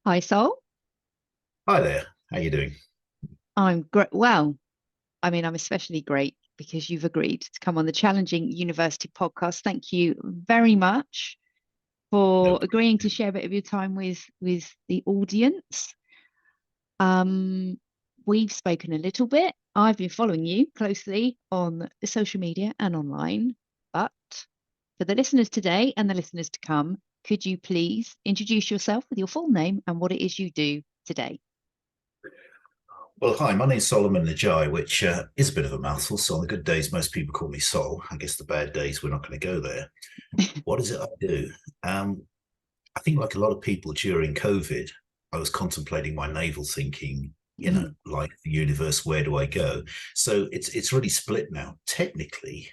Hi, Sol. Hi there. How you doing? I'm great. Well, I mean, I'm especially great because you've agreed to come on the Challenging University podcast. Thank you very much No for agreeing to problem. share a bit of your time with the audience. Um, we've spoken a little bit. I've been following you closely on social media and online, but for the listeners today and the listeners to come, could you please introduce yourself with your full name and what it is you do today? Well, hi, my name's Solomon Najai, which is a bit of a mouthful. So on the good days, most people call me Sol. I guess the bad days, we're not going to go there. What is it I do? Um, I think like a lot of people during COVID, I was contemplating my navel thinking, Mhm. like the universe, where do I go? So it's really split now. Technically,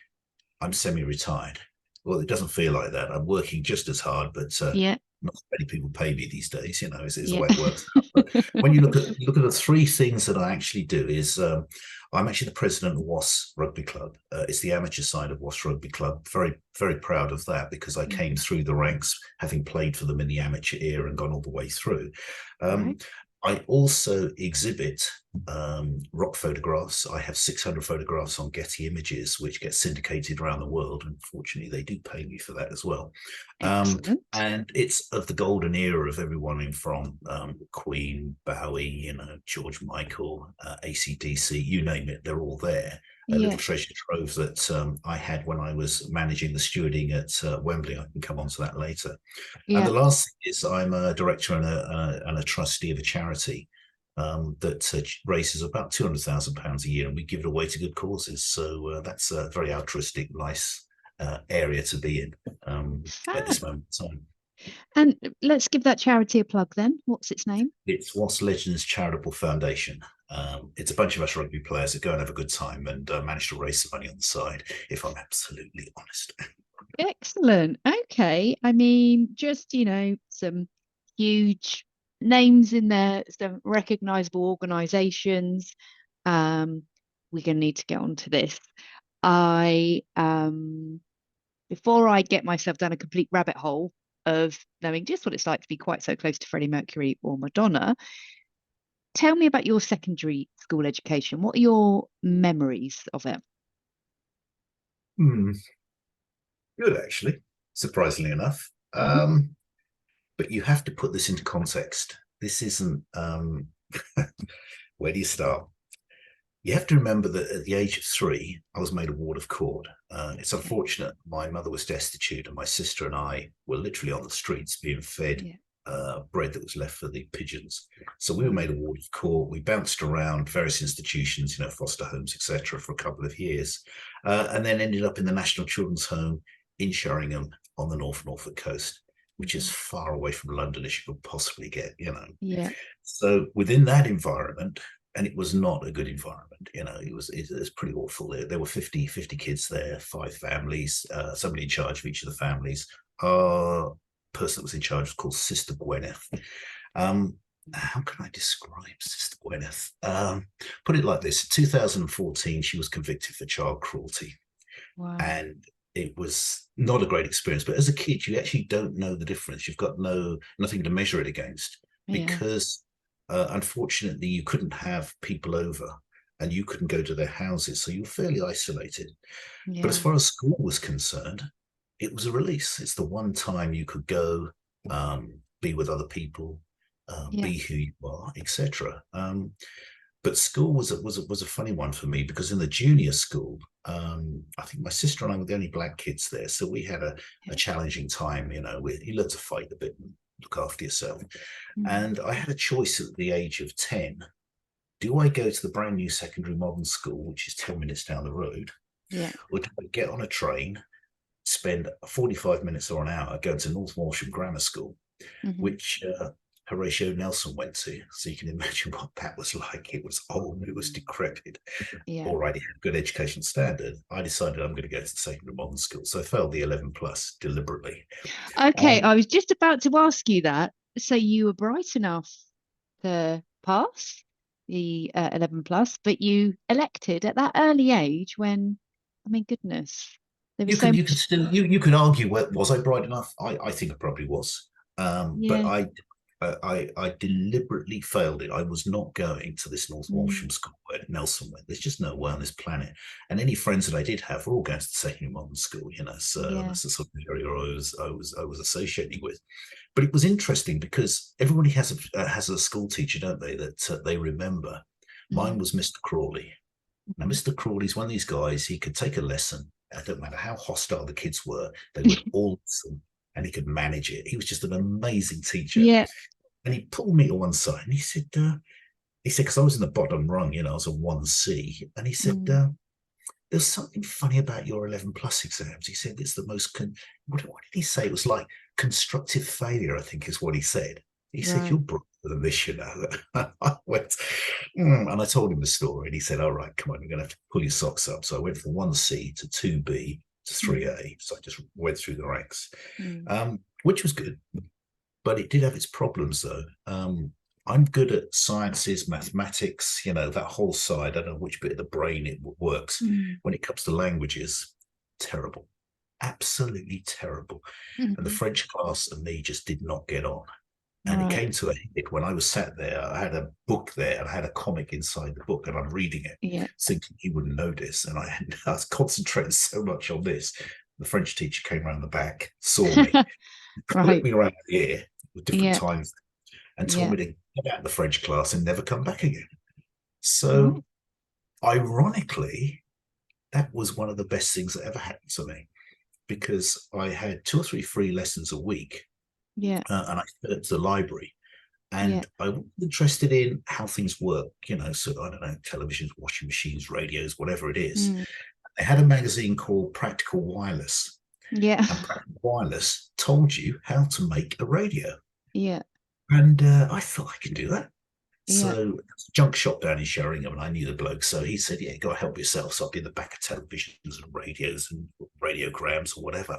I'm semi-retired. Well, it doesn't feel like that. I'm working just as hard, but Yeah, not many people pay me these days. Is the yeah. way it works out. But when you look at the three things that I actually do, is I'm actually the president of Wasps Rugby Club. It's the amateur side of Wasps Rugby Club. Very very proud of that because I Mm, came through the ranks, having played for them in the amateur era and gone all the way through. right. Um, I also exhibit rock photographs. I have 600 photographs on Getty Images, which get syndicated around the world. Unfortunately, they do pay me for that as well. Excellent. And it's of the golden era of everyone in from Queen, Bowie, George Michael, AC/DC, you name it, they're all there. A little Yeah, treasure trove that I had when I was managing the stewarding at Wembley. I can come on to that later. And yeah. the last thing is I'm a director and a trustee of a charity that raises about £200,000 a year, and we give it away to good causes. So that's a very altruistic, nice area to be in at Fab. this moment in time. And let's give that charity a plug then. What's its name? It's Wasps Legends Charitable Foundation. It's a bunch of us rugby players that go and have a good time and manage to raise some money on the side, if I'm absolutely honest. Excellent. Okay. I mean, just, some huge names in there, some recognizable organizations. Um, we're going to need to get onto this. I Before I get myself down a complete rabbit hole of knowing just what it's like to be quite so close to Freddie Mercury or Madonna, tell me about your secondary school education. What are your memories of it? Hmm, good, actually, surprisingly enough. Mhm. But you have to put this into context. This isn't, where do you start? You have to remember that at the age of 3, I was made a ward of court. It's Okay. unfortunate my mother was destitute, and my sister and I were literally on the streets being fed Yeah. bread that was left for the pigeons. So we were Wow. made a ward of court. We bounced around various institutions, foster homes, etc., for a couple of years, and then ended up in the National Children's Home in Sheringham on the Norfolk coast, which is Mhm. far away from London as you could possibly get. Yeah. So within that environment, and it was not a good environment. It was pretty awful. There were 50 kids there, 5 families, somebody in charge of each of the families. Our person that was in charge was called Sister Gwyneth. Um, how can I describe Sister Gwyneth? Put it like this: in 2014, she was convicted for child cruelty, Wow. and it was not a great experience. But as a kid, you actually don't know the difference. You've got nothing to measure it against Yeah. because, unfortunately, you couldn't have people over and you couldn't go to their houses, so you were fairly isolated. But as Yeah. far as school was concerned, it was a release. It's the one time you could go, be with other people, Yeah. be who you are, etc. But school was a funny one for me because in the junior school, I think my sister and I were the only black kids there, so we had a Okay. challenging time. You learn to fight a bit and look after yourself. Mm. And I had a choice at the age of 10. Do I go to the brand new secondary modern school, which is 10 minutes down the road, Yeah. or do I get on a train, spend 45 minutes or an hour going to North Walsham Grammar School, Hmm. which Horatio Nelson went to? So you can imagine what that was like. It was old, it was decrepit. Yeah. Already had a good education standard. I decided I'm going to go to the secondary modern school. So I failed the 11 plus deliberately. Okay, Um, I was just about to ask you that. So you were bright enough to pass the 11 plus, but you elected at that early age when, I mean, goodness, there was you so could you could much. still you could argue, was I bright enough? I think I probably was. But Yeah. I deliberately failed it. I was not going to this North Walsham school where Nelson went. There's just no way on this planet. And any friends that I did have were all going to the secondary modern school, so that's the sort of area I was associating with. But it was interesting because everybody has a school teacher, don't they, that they remember. Mine was Mr. Crawley. Now, Mr. Crawley's one of these guys. He could take a lesson. It don't matter how hostile the kids were; they would all listen, and he could manage it. He was just an amazing teacher. Yeah. And he pulled me to one side and he said, because I was in the bottom rung, I was a 1C. And he said, there's something funny about your 11 plus exams. He said, it's the most, what did he say? It was like constructive failure, I think is what he said. He said, you're broader than this, I went, and I told him the story. And he said, all right, come on, you're going to have to pull your socks up. So I went from 1C to 2B to 3A. So I just went through the ranks, which was good. But it did have its problems, though. I'm good at sciences, mathematics, that whole side. I don't know which bit of the brain it works. When it comes to languages, terrible, absolutely terrible. And the French class and me just did not get on. And it came to a head when I was sat there. I had a book there and I had a comic inside the book and I'm reading it, thinking he wouldn't notice. And I was concentrating so much on this. The French teacher came around the back, saw me, flipped me around the ear with different times and told me to get out of the French class and never come back again. So ironically, that was one of the best things that ever happened to me because I had 2 or 3 free lessons a week. And I went to the library and I was interested in how things work, so I don't know, televisions, washing machines, radios, whatever it is. They had a magazine called Practical Wireless. And Practical Wireless told you how to make a radio. And I thought I can do that. So junk shop down in Sheringham, and I knew the bloke. So he said, go help yourself. So I'd be in the back of televisions and radios and radiograms or whatever,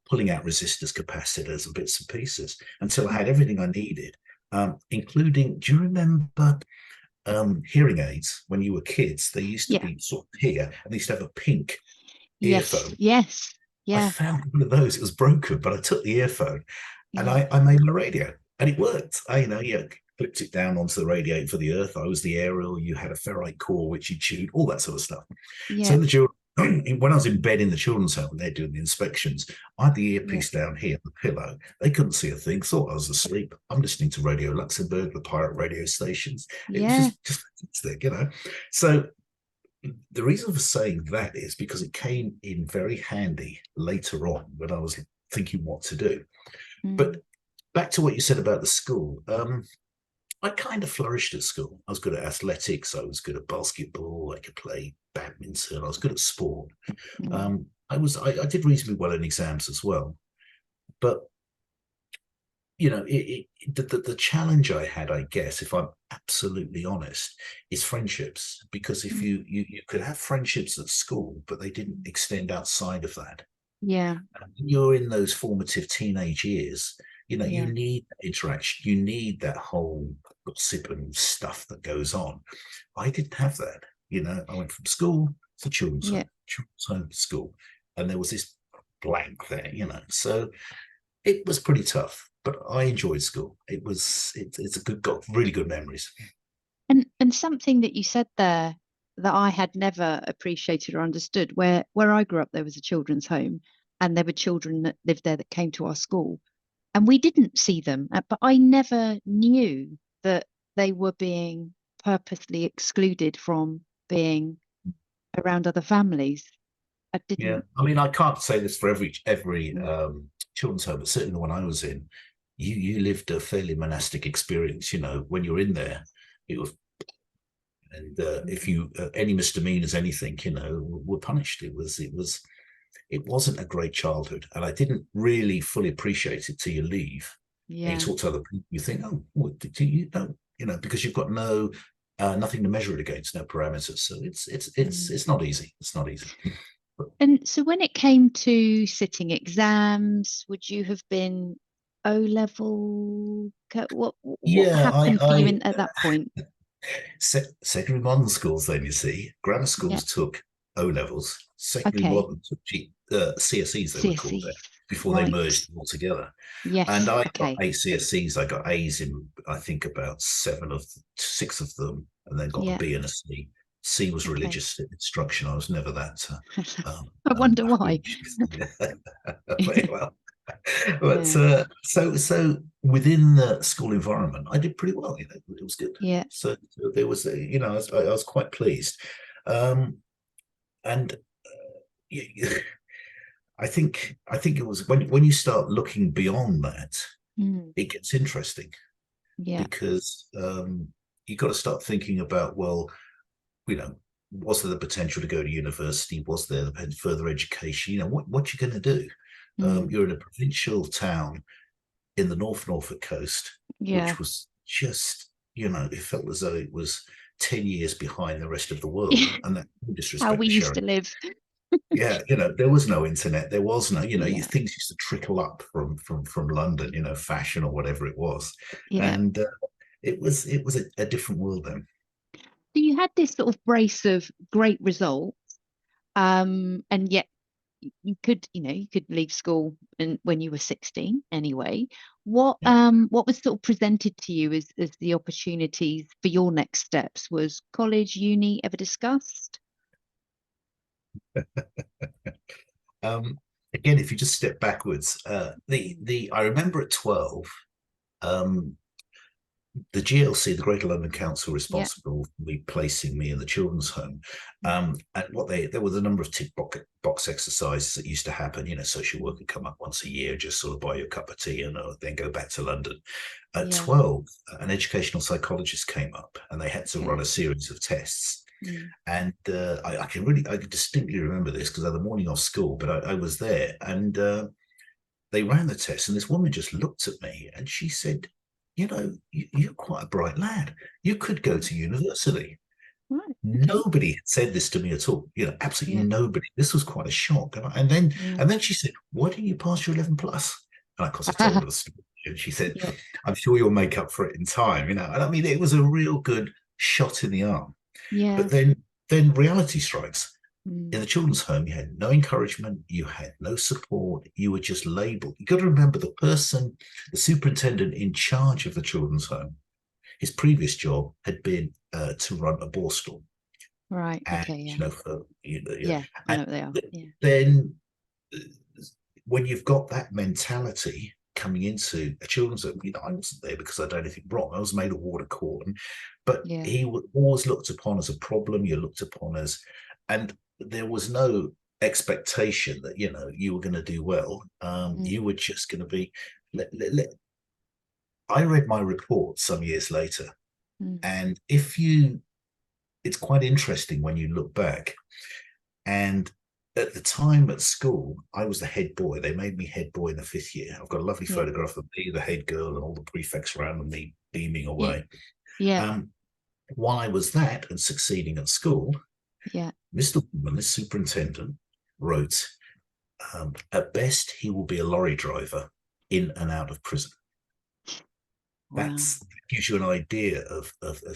pulling out resistors, capacitors and bits and pieces until I had everything I needed, including, do you remember hearing aids when you were kids? They used to be sort of here and they used to have a pink earphone. I found one of those. It was broken, but I took the earphone and I made a radio and it worked. I clipped it down onto the radiator for the earth. I was the aerial. You had a ferrite core, which you tuned, all that sort of stuff. So the children, when I was in bed in the children's home, they're doing the inspections, I had the earpiece down here, the pillow. They couldn't see a thing, thought I was asleep. I'm listening to Radio Luxembourg, the pirate radio stations. It was just fantastic, So the reason for saying that is because it came in very handy later on when I was thinking what to do. But back to what you said about the school. I kind of flourished at school. I was good at athletics. I was good at basketball. I could play badminton. I was good at sport. I did reasonably well in exams as well. But, the challenge I had, I guess, if I'm absolutely honest, is friendships. Because if you could have friendships at school, but they didn't extend outside of that. And you're in those formative teenage years. You need interaction. You need that whole gossip and stuff that goes on. I didn't have that. I went from school to children's home to school, and there was this blank there. So it was pretty tough. But I enjoyed school. It's got really good memories. And something that you said there that I had never appreciated or understood. Where I grew up, there was a children's home, and there were children that lived there that came to our school. And we didn't see them, but I never knew that they were being purposely excluded from being around other families. I didn't. Yeah, I mean, I can't say this for every children's home, but certainly the one I was in, you lived a fairly monastic experience. When you're in there, it was, and if you any misdemeanors, anything, were punished. It wasn't a great childhood, and I didn't really fully appreciate it till you leave. And you talk to other people, you think, oh, what do you know? Because you've got nothing to measure it against, no parameters. So it's not easy. It's not easy. And so when it came to sitting exams, would you have been O-level? What happened for you at that point? Secondary modern schools, then, you see, grammar schools took O-levels. Secondary modern took CSEs, they were called there. before they Right. merged them all together. And Yes. I got Okay. 8 CSCs. I got A's in, I think, about 6 of them, and then got a Yeah. B and a C. C was Okay. religious instruction. I was never that I wonder why. happy. Very well. But Yeah. so within the school environment, I did pretty well. It was good. Yeah. So there was, I was quite pleased. And I think it was when you start looking beyond that, Mm. it gets interesting Yeah. because you've got to start thinking about, well, you know, was there the potential to go to university? Was there the further education? What you're going to do? Mm. You're in a provincial town in the Norfolk coast, Yeah. which was just, it felt as though it was 10 years behind the rest of the world. And that, no How disrespect we to used to Sharon. live. Yeah, there was no internet. There was no, Yeah. things used to trickle up from London, fashion or whatever it was. Yeah. And it was a different world then. So you had this sort of brace of great results, and yet you could leave school and when you were 16 anyway. Yeah. What was sort of presented to you as the opportunities for your next steps? Was college, uni ever discussed? Um, Again, if you just step backwards, the I remember at 12, um, the GLC, the Greater London Council, Yeah. responsible for me placing me in the children's home. And there was a number of tick box exercises that used to happen. Social work would come up once a year, just sort of buy you a cup of tea and then go back to London. At Yeah. 12, an educational psychologist came up and they had to Yeah. run a series of tests. Mm. And I can distinctly remember this because the morning of school, but I was there and they ran the test, and this woman just looked at me and she said, you're quite a bright lad. You could go to university. Right. Okay. Nobody had said this to me at all. Absolutely Yeah. nobody. This was quite a shock. And then Yeah. and then she said, "Why didn't you pass your 11 plus?" And of course, I told her the story. And she said, Yeah. "I'm sure you'll make up for it in time." And I mean, it was a real good shot in the arm. Yeah. But then reality strikes. In Mm. the children's home, you had no encouragement, you had no support, you were just labeled. You got to remember the superintendent in charge of the children's home, his previous job had been to run a borstal. Right. And, Okay. Yeah. Yeah. I know and what they are. Yeah. then when you've got that mentality coming into a children's home, I wasn't there because I did anything wrong. I was made a water cordon, but Yeah. he was always looked upon as a problem. You're looked upon as, and there was no expectation that you were going to do well. Mm. You were just going to be. I read my report some years later, Mm. and it's quite interesting when you look back. And at the time at school, I was the head boy. They made me head boy in the 5th year. I've got a lovely Yeah. photograph of me, the head girl, and all the prefects around me beaming Yeah. away. Yeah. While I was that and succeeding at school, Yeah. Mr. Woodman, the superintendent, wrote, at best, he will be a lorry driver in and out of prison. Wow. That gives you an idea of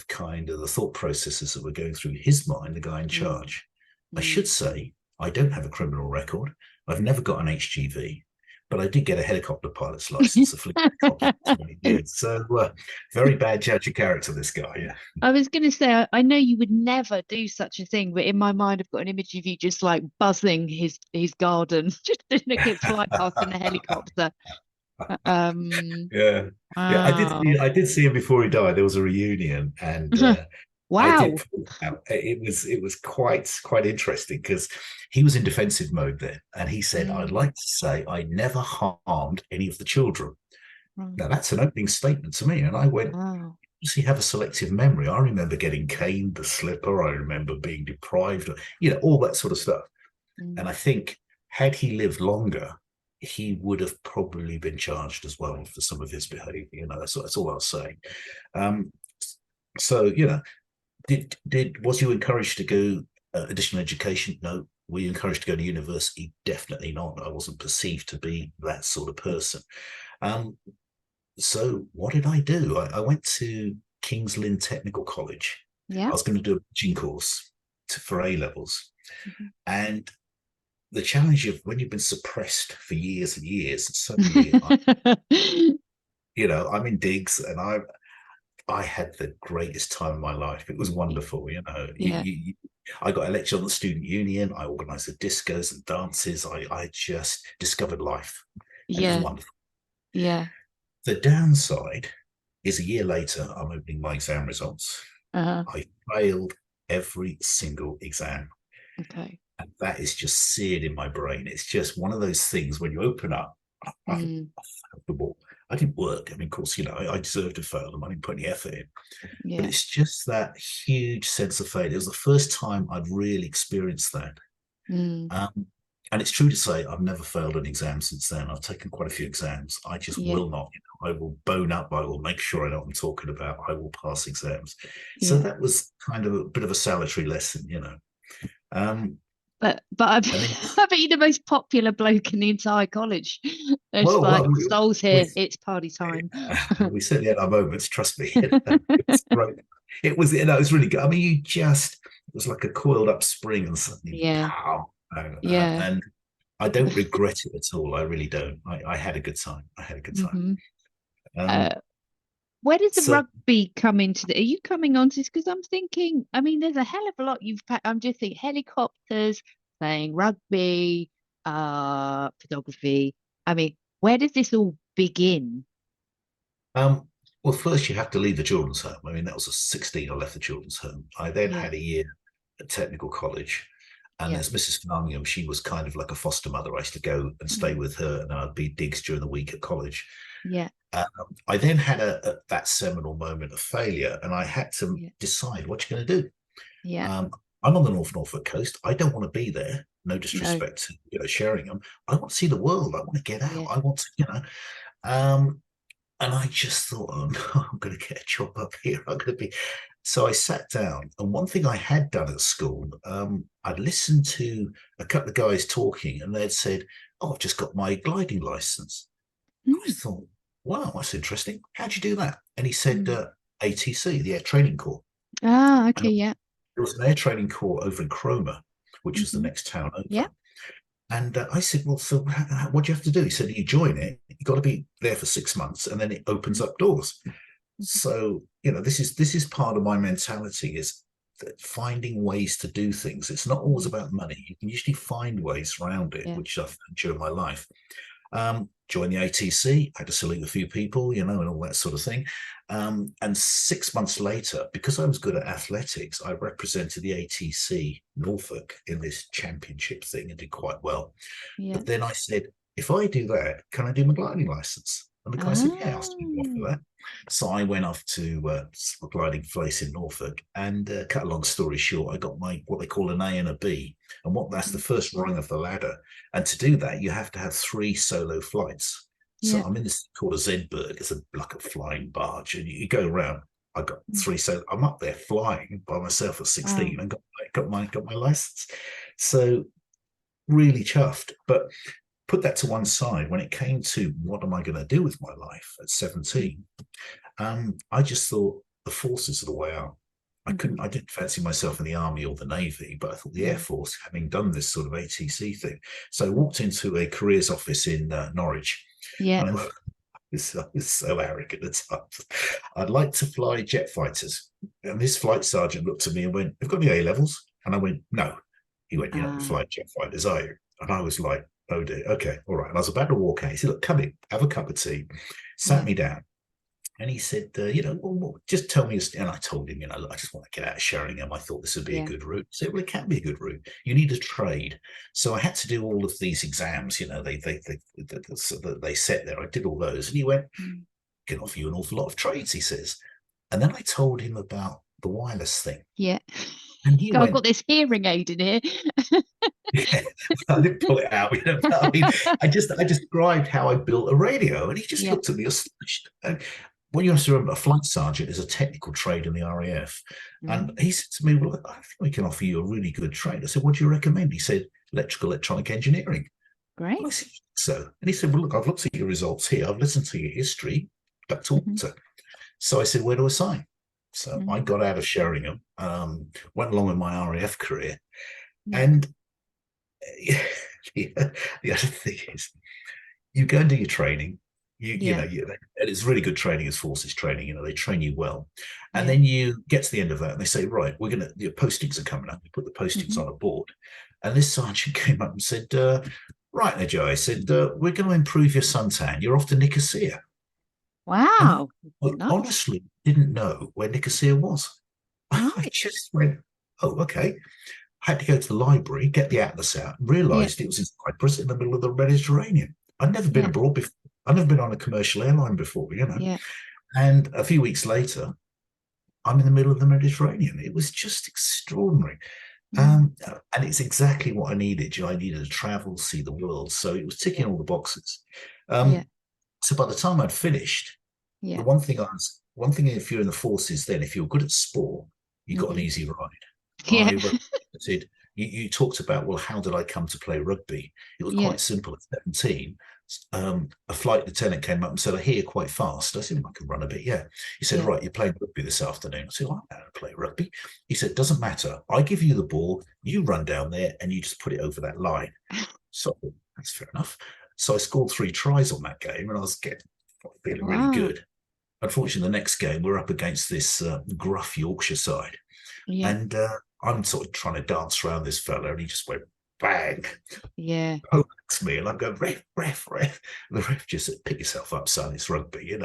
kind of the thought processes that were going through his mind, the guy in Mm. charge. I Mm. should say, I don't have a criminal record. I've never got an HGV, but I did get a helicopter pilot's license, a fleet helicopter for 20 years. So, very bad judge of character, this guy. Yeah. I was going to say, I know you would never do such a thing, but in my mind, I've got an image of you just like buzzing his garden, just looking fly past in a helicopter. Yeah, yeah. Wow. I did see him before he died. There was a reunion, and I did Wow. point out it was quite interesting because he was in defensive mode then, and he said, "I'd Mm. like to say I never harmed any of the children." Right. Now that's an opening statement to me, and I went, Wow. "Does he have a selective memory?" I remember getting caned, the slipper. I remember being deprived, all that sort of stuff. And Mm. I think had he lived longer, he would have probably been charged as well for some of his behaviour. That's all I'll say. Um, so was you encouraged to go additional education? No. Were you encouraged to go to university? Definitely not. I wasn't perceived to be that sort of person. So what did I do? I went to King's Lynn Technical College. I Yeah. was going to do a bridging course for A levels, Mhm. and the challenge of when you've been suppressed for years and years, and suddenly, I'm in digs, and I had the greatest time of my life. It was wonderful. Yeah. I got elected on the student union. I organised the discos and dances. I just discovered life, and it was Yeah. wonderful. Yeah. The downside is a year later, I'm opening my exam results. Uh-huh. I failed every single exam. Okay. And that is just seared in my brain. It's just one of those things when you open up, I Mm. failed the ball. I didn't work. I mean, of course, I deserved to fail them. I didn't put any effort in. But Yeah. it's just that huge sense of failure. It was the first time I'd really experienced that. Mm. Um, and it's true to say I've never failed an exam since then. I've taken quite a few exams. I just Yeah. will not. I will bone up. I will make sure I know what I'm talking about. I will pass exams. So Yeah. that was kind of a bit of a salutary lesson. Um, But I and then, I bet you're the most popular bloke in the entire college. It's well, like, Stole's we, here, it's party time. we certainly had our moments. Trust me, it's great. It was really good. I mean, it was like a coiled up spring, and suddenly, Yeah. pow! Yeah. And I don't regret it at all. I really don't. I had a good time. I had a good time. Hmm. Um, Uh, where does the so rugby come into the? Are you coming on to this? Because I'm thinking, I mean, there's a hell of a lot I'm just thinking helicopters, playing rugby, photography. I mean, where does this all begin? Um, well, first you have to leave the children's home. I mean, that was a 16. I left the children's home. I then Yeah. had a year at technical college. And Yeah. there's Mrs. Farmingham. She was kind of like a foster mother. I used to go and stay Mm. with her, and I'd be digs during the week at college. Yeah. Um, I then had that seminal moment of failure, and I had to Yeah. decide what you're going to do. Yeah. Um, I'm on the Norfolk coast. I don't want to be there. No No. disrespect to Sheringham. I want to see the world. I want to get out. Yeah. I want to. Um, and I just thought, oh no, I'm going to get a job up here. I'm going to be. So I sat down, and one thing I had done at school, I'd listened to a couple of guys talking, and they'd said, "Oh, I've just got my gliding license." I Mm. thought, "Wow, that's interesting. How'd you do that?" And he said, Mm. "ATC, the Air Training Corps." Ah, And okay. Yeah. there was an Air Training Corps over in Cromer, which is the Hmm. next town Yeah. over. And I said, "Well, so what do you have to do?" He said, "You join it. You've got to be there for 6 months, and then it opens up doors." Mhm. So this is part of my mentality, is that finding ways to do things. It's not always Yeah. about money. You can usually find ways around it, Yeah. which I've found during my life. Joined the ATC, had to salute a few people, and all that sort of thing. And 6 months later, because I was good at athletics, I represented the ATC Norfolk in this championship thing and did quite well. Yeah. But then I said, if I do that, can I do my gliding license? And the guy said, yeah, I'll sign you off for Ah. that. So I went off to a gliding place in Norfolk, and cut a long story short, I got my what they call an A and a B, and that's the Mhm. first rung of the ladder. And to do that, you have to have 3 solo flights. So Yeah. I'm in this called a Zedberg. It's like a flying barge, and you go around. I got Mm. 3 solo. I'm up there flying by myself at Wow. 16, and got my license. So really chuffed, but put that to one side. When it came to what am I going to do with my life at Mm. 17, I just thought the forces are the way out. Mhm. I didn't fancy myself in the army or the navy, but I thought the Air Mm. Force, having done this sort of ATC thing. So I walked into a careers office in Norwich, Yeah. and I was so arrogant at times. I'd like to fly jet fighters. And this flight sergeant looked at me and went, "Have you got any A levels?" And I went, "No." He went, "You're not Ah. flying jet fighters, are you?" And I was like, "Oh dear, okay, all right." And I was about to walk out. He said, "Look, come in, have a cup of tea." Sat Yeah. me down, and he said, just tell me. And I told him, look, I just want to get out of Sheringham. I thought this would be a Yeah. good route. He said, "Well, it can be a good route. You need a trade." So I had to do all of these exams. They set there. I did all those, and he went, Mm. "Can offer you an awful lot of trades," he says. And then I told him about the wireless thing, Yeah. and he God, I've went, got this hearing aid in here. yeah, I didn't pull it out, but I mean, I described how I built a radio, and he just Yeah. looked at me astonished. And when you have to remember, a flight sergeant is a technical trade in the RAF, and Mm. he said to me, "Well, I think we can offer you a really good trade." I said, "What do you recommend?" He said, "Electrical electronic engineering." And I Great. said, "So," and he said, "Well, look, I've looked at your results here. I've listened to your history, back to Hmm. water." So I said, "Where do I sign?" So I Mm. got out of Sheringham, went along with my RAF career, Yeah. and The other thing is, you go and do your training. Yeah. And it's really good training as forces training. They train you well, and Yeah. then you get to the end of that, and they say, right, your postings are coming up. You put the postings Hmm. on a board, and this sergeant came up and said, right now, Joe, I said, we're going to improve your suntan. You're off to Nicosia, and Wow. I Nice. honestly didn't know where Nicosia was. I Right. just went, oh, okay. Had to go to the library, get the atlas out, Yeah. realised it was in Cyprus in the middle of the Mediterranean. I'd never been Yeah. abroad before. I'd never been on a commercial airline before. Yeah. And a few weeks later, I'm in the middle of the Mediterranean. It was just extraordinary. Mm. And it's exactly what I needed. I needed to travel, see the world. So it was ticking Yeah. all the boxes. Yeah. So by the time I'd finished, the Yeah. one thing if you're in the forces, then if you're good at sport, you got an Hmm. easy ride. Yeah. I said, you talked about, well, how did I come to play rugby? It was Yeah. quite simple. At 17, a flight lieutenant came up and said, I hear you're quite fast. I said, I can run a bit, yeah. He said, Yeah. right, you're playing rugby this afternoon. I said, well, I know how to play rugby. He said, doesn't matter. I give you the ball, you run down there, and you just put it over that line. So that's fair enough. So I scored 3 tries on that game, and I was feeling really Wow. good. Unfortunately, the next game, we're up against this gruff Yorkshire side. Yeah. And I'm sort of trying to dance around this fella, and he just went bang, Yeah. pokes me, and I'm going, ref, ref, ref. And the ref just said, pick yourself up, son, it's rugby.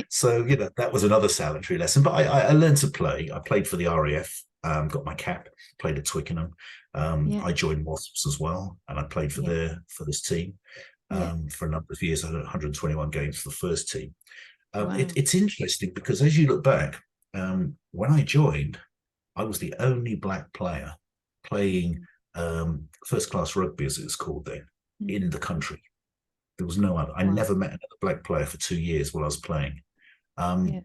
So, that was another salutary lesson. But I learned to play. I played for the RAF, got my cap, played at Twickenham. Yeah. I joined Wasps as well, and I played for Yeah. this team Yeah. for a number of years. I had 121 games for the first team. Wow. It's interesting because as you look back, when I joined, I was the only black player playing first class rugby, as it was called then, Mm. in the country. There was no other. I Wow. never met another black player for 2 years while I was playing. Yeah.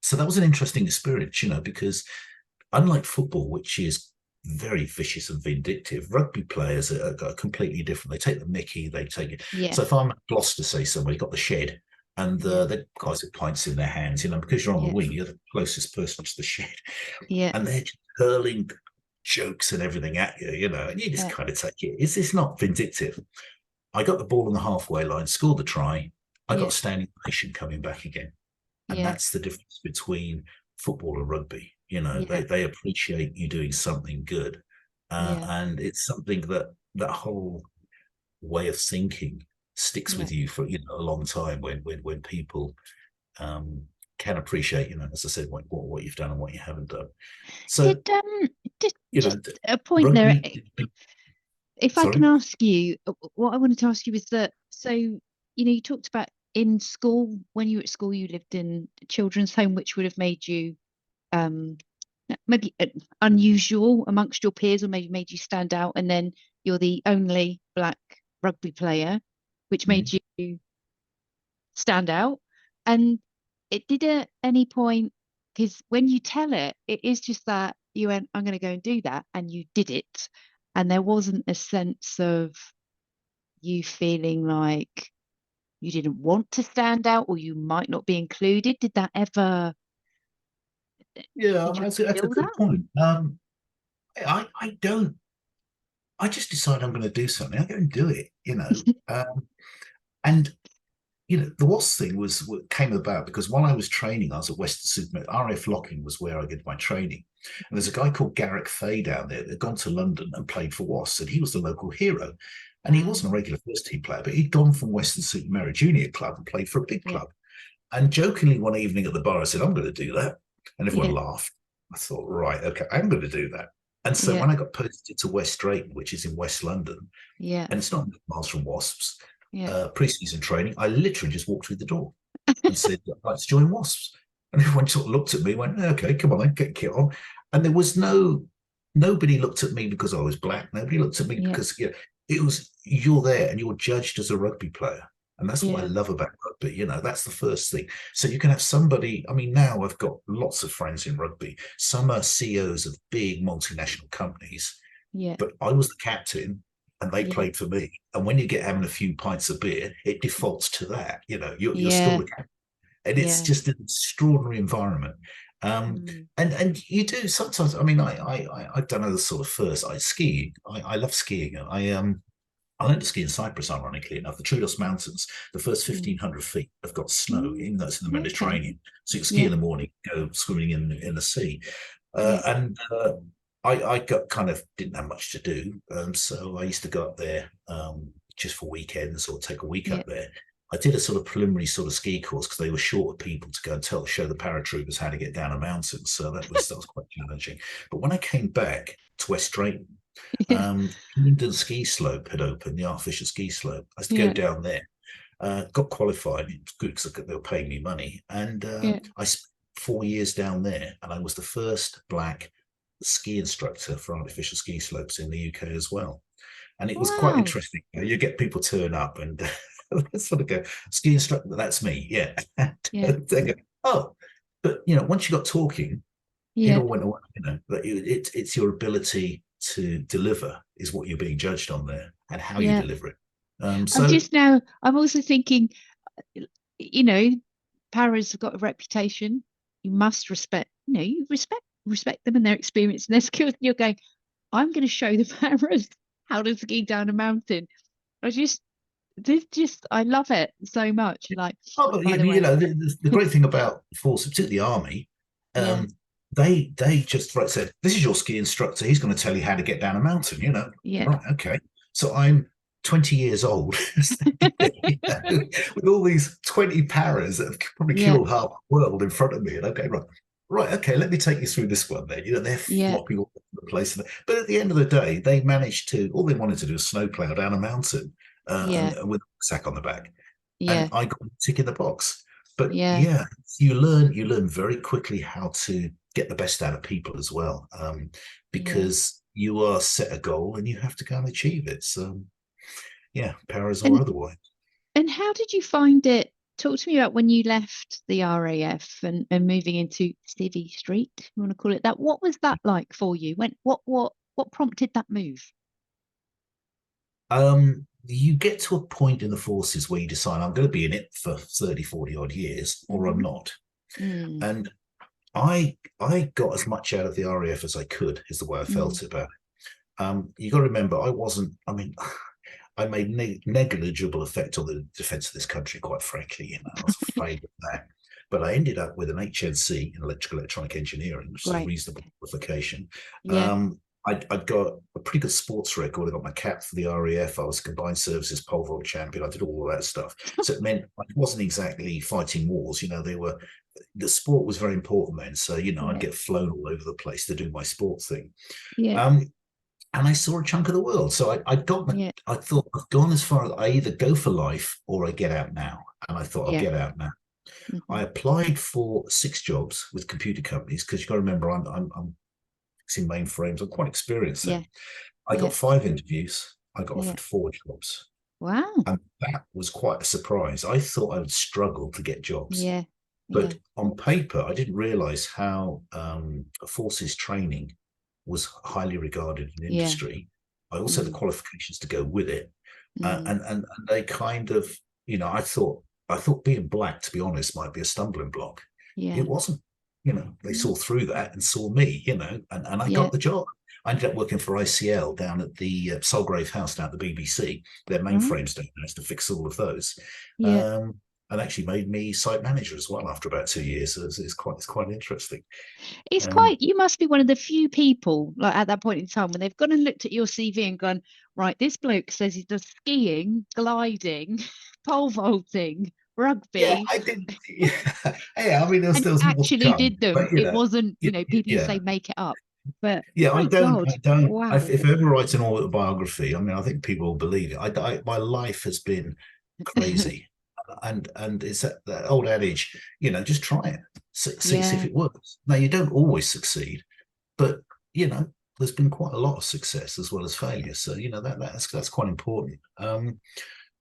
So that was an interesting experience, because unlike football, which is very vicious and vindictive, rugby players are completely different. They take the mickey, they take it. Yeah. So if I'm at Gloucester, say somewhere, got the shed, and Yeah. the guys with pints in their hands, because you're on the Yeah. wing, you're the closest person to the shed, Yeah. and they're just hurling jokes and everything at you, and you just Yeah. kind of take it. Is this not vindictive? I got the ball on the halfway line, scored the try. I got Yeah. a standing ovation coming back again. And Yeah. that's the difference between football and rugby. Yeah. They appreciate you doing something good. Yeah. And it's something that whole way of thinking sticks Yeah. with you for a long time when people can appreciate, as I said, what you've done and what you haven't done. So, Did just you know, just a point there. rugby, If I can sorry. ask you, what I wanted to ask you is that, so, you talked about in school, when you were at school, you lived in a children's home, which would have made you um, maybe unusual amongst your peers, or maybe made you stand out. And then you're the only black rugby player, which made Mhm. you stand out. And it did at any point, because when you tell it, it is just that you went, I'm going to go and do that, and you did it. And there wasn't a sense of you feeling like you didn't want to stand out, or you might not be included. Did that ever, Yeah, did you that's a feel good that? point. I don't. I just decide I'm going to do something. I go and do it. And the WASP thing came about because while I was training, I was at Western Supermare. RAF Locking was where I did my training. And there's a guy called Garrick Fay down there that had gone to London and played for WASP, and he was the local hero. And he wasn't a regular first team player, but he'd gone from Western Supermare Junior Club and played for a big Yeah. club. And jokingly one evening at the bar, I said, I'm going to do that. And everyone Yeah. laughed. I thought, right, okay, I'm going to do that. And so Yeah. when I got posted to West Drayton, which is in West London, Yeah. and it's not miles from Wasps, Yeah. pre-season training, I literally just walked through the door and said, I'd like to join Wasps. And everyone sort of looked at me and went, okay, come on then, get kit on. And there was nobody looked at me because I was black. Nobody looked at me Yeah. because it was, you're there and you're judged as a rugby player. And that's what I Yeah. love about rugby. That's the first thing. So you can have somebody, I mean, now I've got lots of friends in rugby. Some are CEOs of big multinational companies, Yeah. but I was the captain and they Yeah. played for me. And when you get having a few pints of beer, it defaults to that. You're still Yeah. the captain. And it's Yeah. just an extraordinary environment. Mm. And you do sometimes. I mean, I've done other sort of first. Skiing. I love skiing. I learned to ski in Cyprus, ironically enough. The Troodos Mountains, the first Mm. 1,500 feet have got snow, Mm. even though it's in the Okay. Mediterranean. So you can ski Yeah. in the morning, go swimming in the sea. Yeah. And I got kind of didn't have much to do. So I used to go up there just for weekends or take a week Yeah. up there. I did a sort of preliminary sort of ski course because they were short of people to go and show the paratroopers how to get down a mountain. So that was quite challenging. But when I came back to West Drayton, Yeah. Kennington ski slope had opened, the artificial ski slope. I used to go Yeah. down there, got qualified. It was good because they were paying me money. And Yeah. I spent 4 years down there, and I was the first black ski instructor for artificial ski slopes in the UK as well. And it was quite Wow. interesting. You get people turn up and sort of go, ski instructor, that's me. Yeah. Yeah. And they go, oh, but once you got talking, it Yeah. all went away. But it's your ability to deliver is what you're being judged on there, and how you Yeah. deliver it. I'm So just now, I'm also thinking, you know, paras have got a reputation. You must respect, you respect them and their experience and their skills. And you're going, I'm going to show the paras how to ski down a mountain. I just, I love it so much. Like, oh, but by the way, the great thing about forces, particularly the army, yeah, they just said, "This is your ski instructor. He's going to tell you how to get down a mountain." yeah, Right? Okay. So I'm 20 years old, with all these 20 paras that have probably yeah, killed half the world in front of me. And okay, right, okay, let me take you through this one. Then they're yeah, flopping all over the place, but at the end of the day, they managed to. All they wanted to do was snowplow down a mountain, yeah, and with a sack on the back, and yeah, I got a tick in the box. But yeah, yeah, you learn very quickly how to get the best out of people as well, yeah. because you are set a goal and you have to go and achieve it. So yeah, powers or And otherwise. how did you find it? Talk to me about when you left the RAF and moving into Civvy Street, if you want to call it that. What was that like for you? What prompted that move? You get to a point in the forces where you decide I'm going to be in it for 30, 40 odd years, or I'm Hmm. not. Mm, And I got as much out of the RAF as I could, is the way I mm, felt about it. You got to remember, I mean, I made negligible effect on the defence of this country, quite frankly. I was afraid of that. But I ended up with an HNC in electrical electronic engineering, which is a great. reasonable Okay. qualification. Yeah, I'd got a pretty good sports record. I got my cap for the RAF. I was a combined services pole vault champion. I did all of that stuff. So it meant I wasn't exactly fighting wars. The sport was very important then. So, I'd yeah, get flown all over the place to do my sports thing. yeah, Um, and I saw a chunk of the world. So yeah, I thought I've gone as far as I either go for life or I get out now. And I thought I'll yeah. get out now. Hmm. I applied for 6 jobs with computer companies because you got to remember I'm fixing mainframes. I'm quite experienced Yeah, then. I yeah, got 5 interviews. I got yeah. offered 4 jobs. Wow. And that was quite a surprise. I thought I would struggle to get jobs. Yeah, yeah, But on paper, I didn't realize how forces training was highly regarded in yeah. industry. I also had the Mm, qualifications to go with it, mm, and they kind of, I thought being black, to be honest, might be a stumbling block. yeah, It wasn't. They mm, saw through that and saw me. And I yeah. got the job. I ended up working for ICL down at the Solgrave House down at the BBC. Their Right. mainframes down there to fix all of those. Yeah. Um, and actually made me site manager as well after about 2 years. So it's quite interesting. It's Um, quite, you must be one of the few people, like at that point in time, when they've gone and looked at your CV and gone, right, this bloke says he does skiing, gliding, pole vaulting, yeah, rugby, I did. Yeah, yeah. I mean, and there was more to actually come, did them. but It wasn't, yeah, people you say yeah. make it up. But Yeah, I my don't. God, I don't. wow. If I ever write an autobiography, I mean, I think people will believe it. My life has been crazy, and it's that old adage, just try it, see if Yeah. it works. Now, you don't always succeed, but there's been quite a lot of success as well as failure. So that's quite important.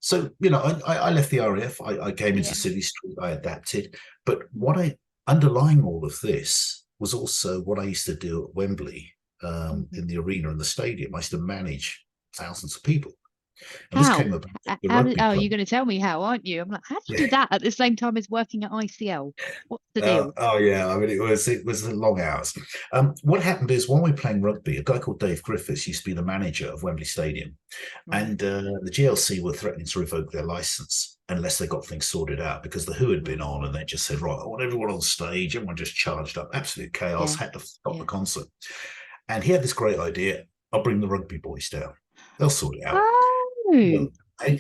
So I left the RAF. I came into Yeah. City Street. I adapted, but what I underlying all of this was also what I used to do at Wembley, Hmm. in the arena and the stadium. I used to manage thousands of people. And this How? came about the How did, rugby oh, club. you're going to tell me how, aren't you? I'm like, how do you Yeah. do that at the same time as working at ICL? What's the deal? Oh yeah, I mean it was long hours. What happened is while we were playing rugby, a guy called Dave Griffiths used to be the manager of Wembley Stadium, Right. and the GLC were threatening to revoke their license unless they got things sorted out because the WHO had been on and they just said, right, I want everyone on stage, everyone just charged up, absolute chaos, Yeah. had to stop the Yeah. concert. And he had this great idea: I'll bring the rugby boys down, they'll sort it out. Oh, Well,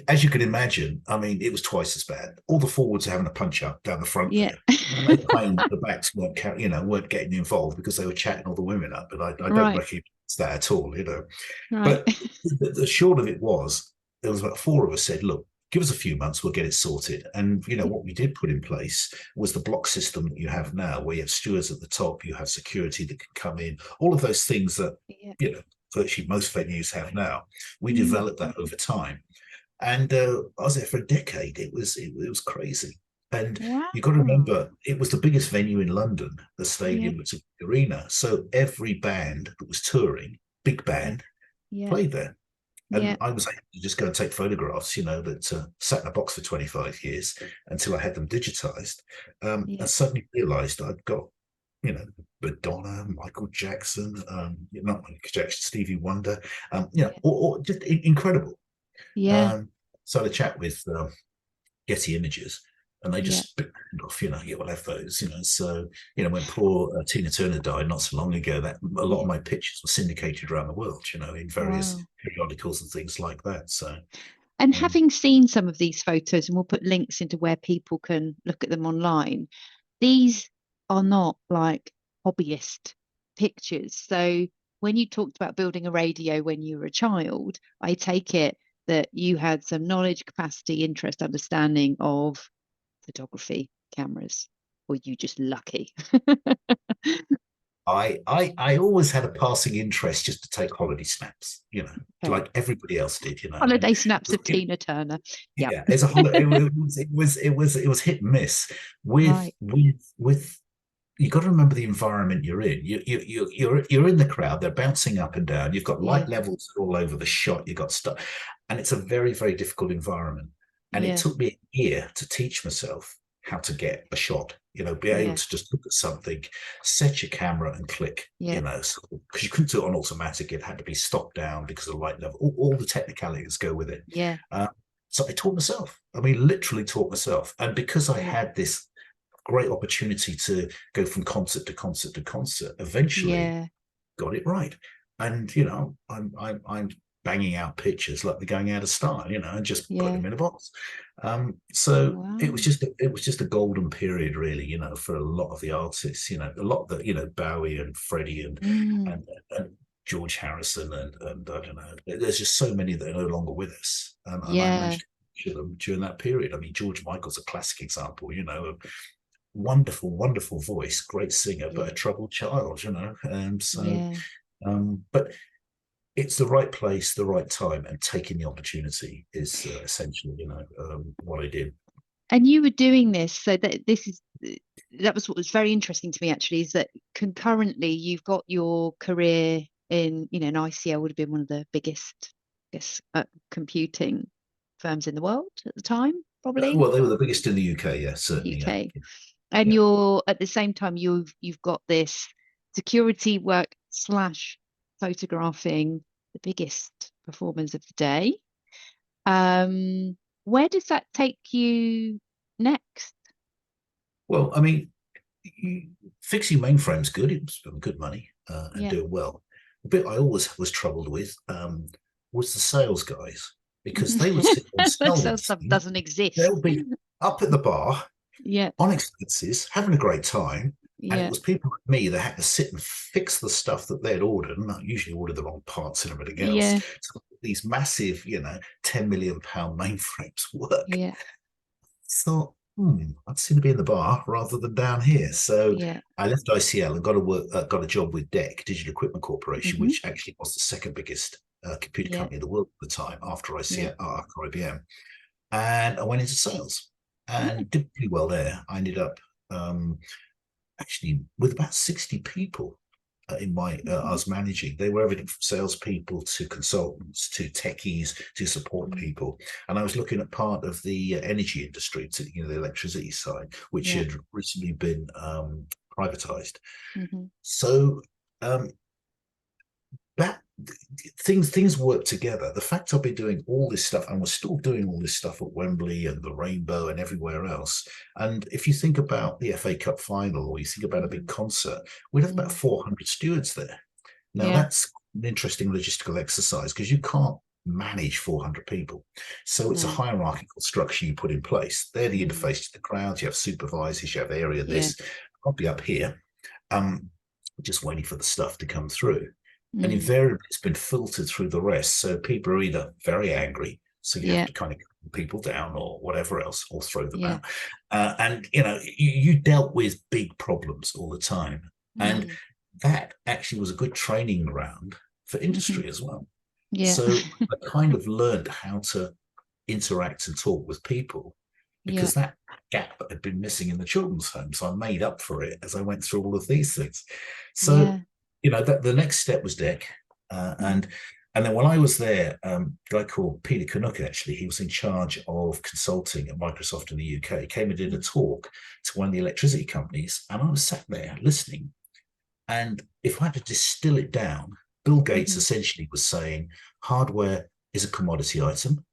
as you can imagine, I mean, it was twice as bad. All the forwards are having a punch up down the front yeah. there, and they claimed that the backs weren't getting involved because they were chatting all the women up. And I don't Right. recognize that at all. Right. But the short of it was, there was about four of us said, "Look, give us a few months, we'll get it sorted." And what we did put in place was the block system that you have now, where you have stewards at the top, you have security that can come in, all of those things that Yeah. virtually most venues have now. We Mm. developed that over time. And I was there for a decade. It was crazy. And you got to Wow. remember, it was the biggest venue in London, the Yeah. stadium, it's a arena. So every band that was touring, big Yeah. band, Yeah. played there. Yeah. And I was able to just go and take photographs, that sat in a box for 25 years until I had them digitized. Yeah. And suddenly realized I'd got, you know, Madonna, Michael Jackson, not Michael Jackson, Stevie Wonder, Yeah. just incredible. Yeah. Um, so I had a chat with Getty Images, and they Yeah. just spit off, yeah, we'll have those. So, when poor Tina Turner died not so long ago, that a lot of Yeah. my pictures were syndicated around the world, in various Wow. periodicals and things like that. So, And um, having seen some of these photos, and we'll put links into where people can look at them online, these are not like hobbyist pictures. So when you talked about building a radio when you were a child, I take it that you had some knowledge, capacity, interest, understanding of photography, cameras, or you just lucky. I always had a passing interest just to take holiday snaps, Okay. like everybody else did, and Holiday snaps of Tina Turner. Yep. yeah, as a holiday, it was hit and miss with Right. with you got to remember the environment you're in. You're in the crowd. They're bouncing up and down. You've got Yeah. light levels all over the shot. You've got stuff, and it's a very, very difficult environment. And it Yeah. took me a year to teach myself how to get a shot. Be able Yeah. to just look at something, set your camera, and click. Yeah. Because you couldn't do it on automatic. It had to be stopped down because of light level. All the technicalities go with it. Yeah. Uh, so I taught myself. I mean, literally taught myself. And because I Yeah. had this great opportunity to go from concert to concert to concert, eventually Yeah. got it right. And I'm banging out pictures like they're going out of style, and just put Yeah. them in a box. So it was Wow. just a golden period, really, for a lot of the artists, a lot that Bowie and Freddie Mm. and George Harrison and I don't know. There's just so many that are no longer with us, and I Yeah. managed to capture them during that period. I mean, George Michael's a classic example, of wonderful, wonderful voice, great singer, but a Yeah. troubled child, And so, Yeah. but it's the right place, the right time, and taking the opportunity is essentially, what I did. And you were doing this, so that was what was very interesting to me actually, is that concurrently you've got your career in ICL would have been one of the biggest, I guess, computing firms in the world at the time, probably Well, they were the biggest in the UK, yeah, certainly, yeah, UK. And yeah. you're at the same time you've got this security work slash photographing the biggest performers of the day. Where does that take you next? Well, I mean, fixing mainframe's good. It was good money and Yeah. doing well. The bit I always was troubled with was the sales guys because they would sit and That sell sort of these stuff things. doesn't exist. They'll be up at the bar Yeah, on expenses, having a great time. And it yeah, was people like me that had to sit and fix the stuff that they'd ordered, and I usually ordered the wrong parts and everything else. yeah, So these massive, £10 million mainframes work. yeah, Thought, I'd sooner be in the bar rather than down here. So yeah. I left ICL and got a job with DEC, Digital Equipment Corporation, Hmm. which actually was the second biggest computer Yeah, company in the world at the time after yeah. ICL, after IBM. And I went into sales Mm. and did pretty well there. I ended up actually with about 60 people. in my I was managing. They were everything from salespeople to consultants to techies to support people, and I was looking at part of the energy industry, to the electricity side, which Yeah. had recently been privatized. Mm-hmm. So that things work together. The fact I've been doing all this stuff, and we're still doing all this stuff at Wembley and the Rainbow and everywhere else. And if you think about the FA Cup final, or you think about a big concert, we'd have about 400 stewards there. Now Yeah. that's an interesting logistical exercise because you can't manage 400 people. So it's a No. hierarchical structure you put in place. They're the interface to the crowd. You have supervisors, you have area this. I'll be up here, just waiting for the stuff to come through. And invariably it's been filtered through the rest. So people are either very angry, so you have to kind of calm people down or whatever else, or throw them out. And you dealt with big problems all the time. And that actually was a good training ground for industry as well. So I kind of learned how to interact and talk with people, because that gap had been missing in the children's home. So I made up for it as I went through all of these things. So that the next step was Dick, and then when I was there, a guy called Peter Canuck, actually, he was in charge of consulting at Microsoft in the UK, came and did a talk to one of the electricity companies, and I was sat there listening. And if I had to distill it down, Bill Gates essentially was saying hardware is a commodity item.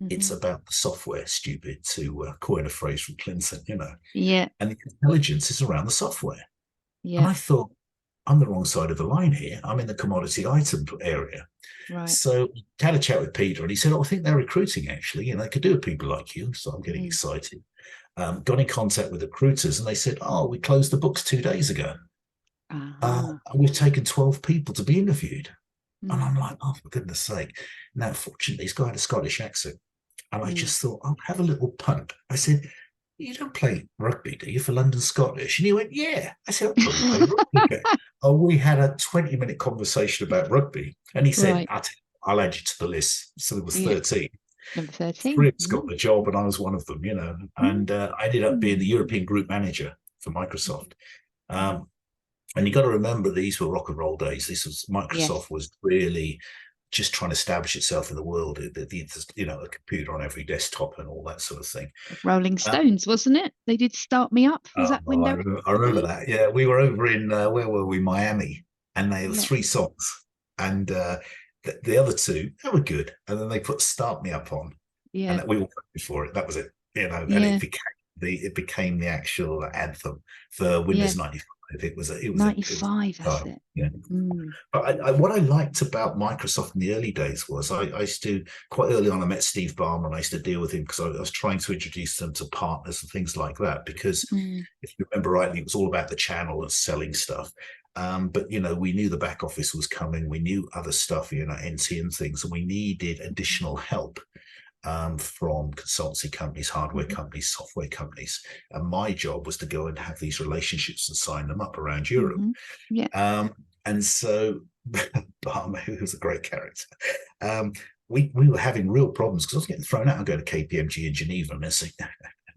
It's about the software, stupid, to coin a phrase from Clinton, and the intelligence is around the software. And I thought, I'm the wrong side of the line here. I'm in the commodity item area. Right. So I had a chat with Peter, and he said, I think they're recruiting, actually, they could do with people like you. So I'm getting excited. Got in contact with the recruiters, and they said, we closed the books 2 days ago. We've taken 12 people to be interviewed. And I'm like, oh, for goodness sake. Now, fortunately, this guy had a Scottish accent. And I just thought, I'll have a little punt. I said, you don't play rugby, do you, for London Scottish? And he went, yeah. I said, I'll probably play rugby. We had a 20-minute conversation about rugby. And he said, I'll add you to the list. So there was 13. Number 13. 3 of us got the job, and I was one of them, And I ended up being the European group manager for Microsoft. And you got to remember, these were rock and roll days. Microsoft was really just trying to establish itself in the world. A computer on every desktop and all that sort of thing. Rolling Stones, wasn't it? They did Start Me Up. Was that window? I remember that. Yeah, we were over in where were we? Miami, and they had 3 songs, and the other 2 they were good, and then they put Start Me Up on, and we all voted for it. That was it, and it became the actual anthem for Windows 95. It was 95, that's it. Yeah. But what I liked about Microsoft in the early days was I used to, quite early on, I met Steve Ballmer, and I used to deal with him because I was trying to introduce them to partners and things like that. Because if you remember rightly, it was all about the channel and selling stuff. But we knew the back office was coming. We knew other stuff, NT and things, and we needed additional help from consultancy companies, hardware companies, software companies. And my job was to go and have these relationships and sign them up around Europe. And so Barmer, who was a great character, we were having real problems because I was getting thrown out. I go to KPMG in Geneva, and they're saying,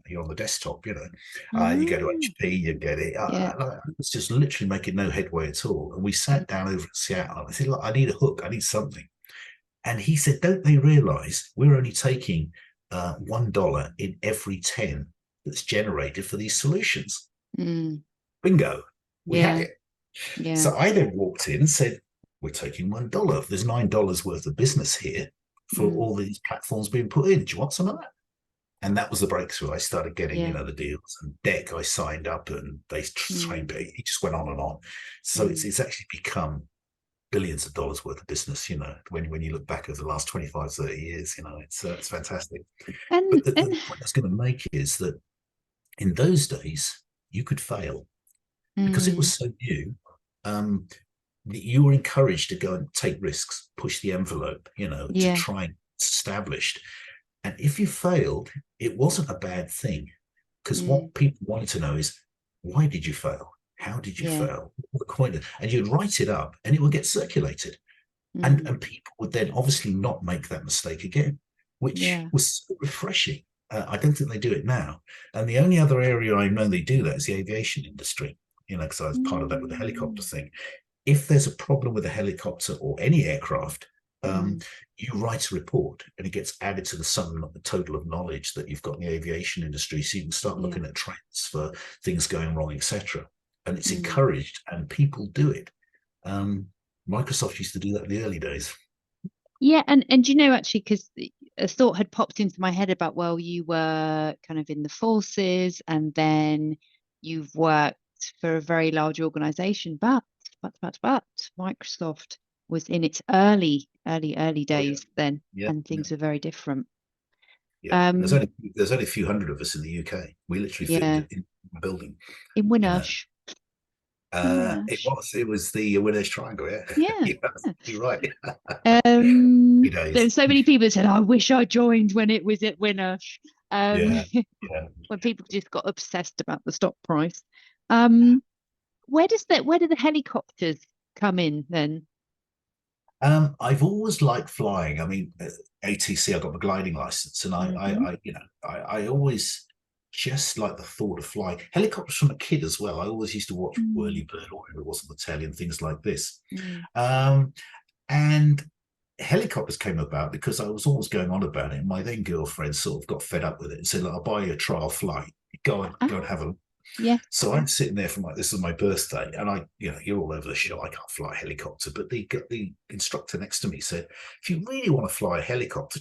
you're on the desktop, you go to HP, you get it. I was just literally making no headway at all. And we sat down over in Seattle, and I said, look, I need a hook, I need something. And he said, don't they realize we're only taking $1 in every 10 that's generated for these solutions? Bingo. We had it. So I then walked in and said, we're taking $1. There's $9 worth of business here for all these platforms being put in. Do you want some of that? And that was the breakthrough. I started getting, the deals. And Deck, I signed up, and they trained me. It just went on and on. So it's actually become billions of dollars worth of business, when you look back over the last 25, 30 years, it's fantastic. But the point I was going to make is that in those days, you could fail because it was so new. You were encouraged to go and take risks, push the envelope, to try and establish. And if you failed, it wasn't a bad thing, because what people wanted to know is, why did you fail? How did you fail? And you'd write it up, and it would get circulated. And people would then obviously not make that mistake again, which was so refreshing. I don't think they do it now. And the only other area I know they do that is the aviation industry, because I was part of that with the helicopter thing. if there's a problem with a helicopter or any aircraft, Mm. you write a report and it gets added to the sum total of knowledge that you've got in the aviation industry. So you can start Yeah. looking at trends for things going wrong, etc. And it's Mm. encouraged and people do it. Microsoft used to do that in the early days. Yeah, and you know, actually, because a thought had popped into my head about, well, you were kind of in the forces and then you've worked for a very large organization, but Microsoft was in its early Oh yeah, days then, yeah, and yeah, things were very different. yeah. Um, There's only a few hundred of us in the UK. We literally fit yeah, in a building, in you know. Winnersh, in Winnersh, It was the Winners Triangle, yeah. yeah. You're absolutely right. Happy There's days. so many people that said, I wish I joined when it was at Winnersh. Um, Yeah, yeah. when people just got obsessed about the stock price. Where do the helicopters come in then? I've always liked flying. I mean, ATC, I got my gliding license, and Hmm. I always just like the thought of flying helicopters from a kid as well. I always used to watch Mm, Whirly Bird or whatever it was on the telly and things like this. mm. Um, and helicopters came about because I was always going on about it. And my then girlfriend sort of got fed up with it and said, "Look, I'll buy you a trial flight. Go and Ah, have a." yeah, So I'm sitting there for this is my birthday, and you're all over the show. I can't fly a helicopter, but the instructor next to me said, if you really want to fly a helicopter,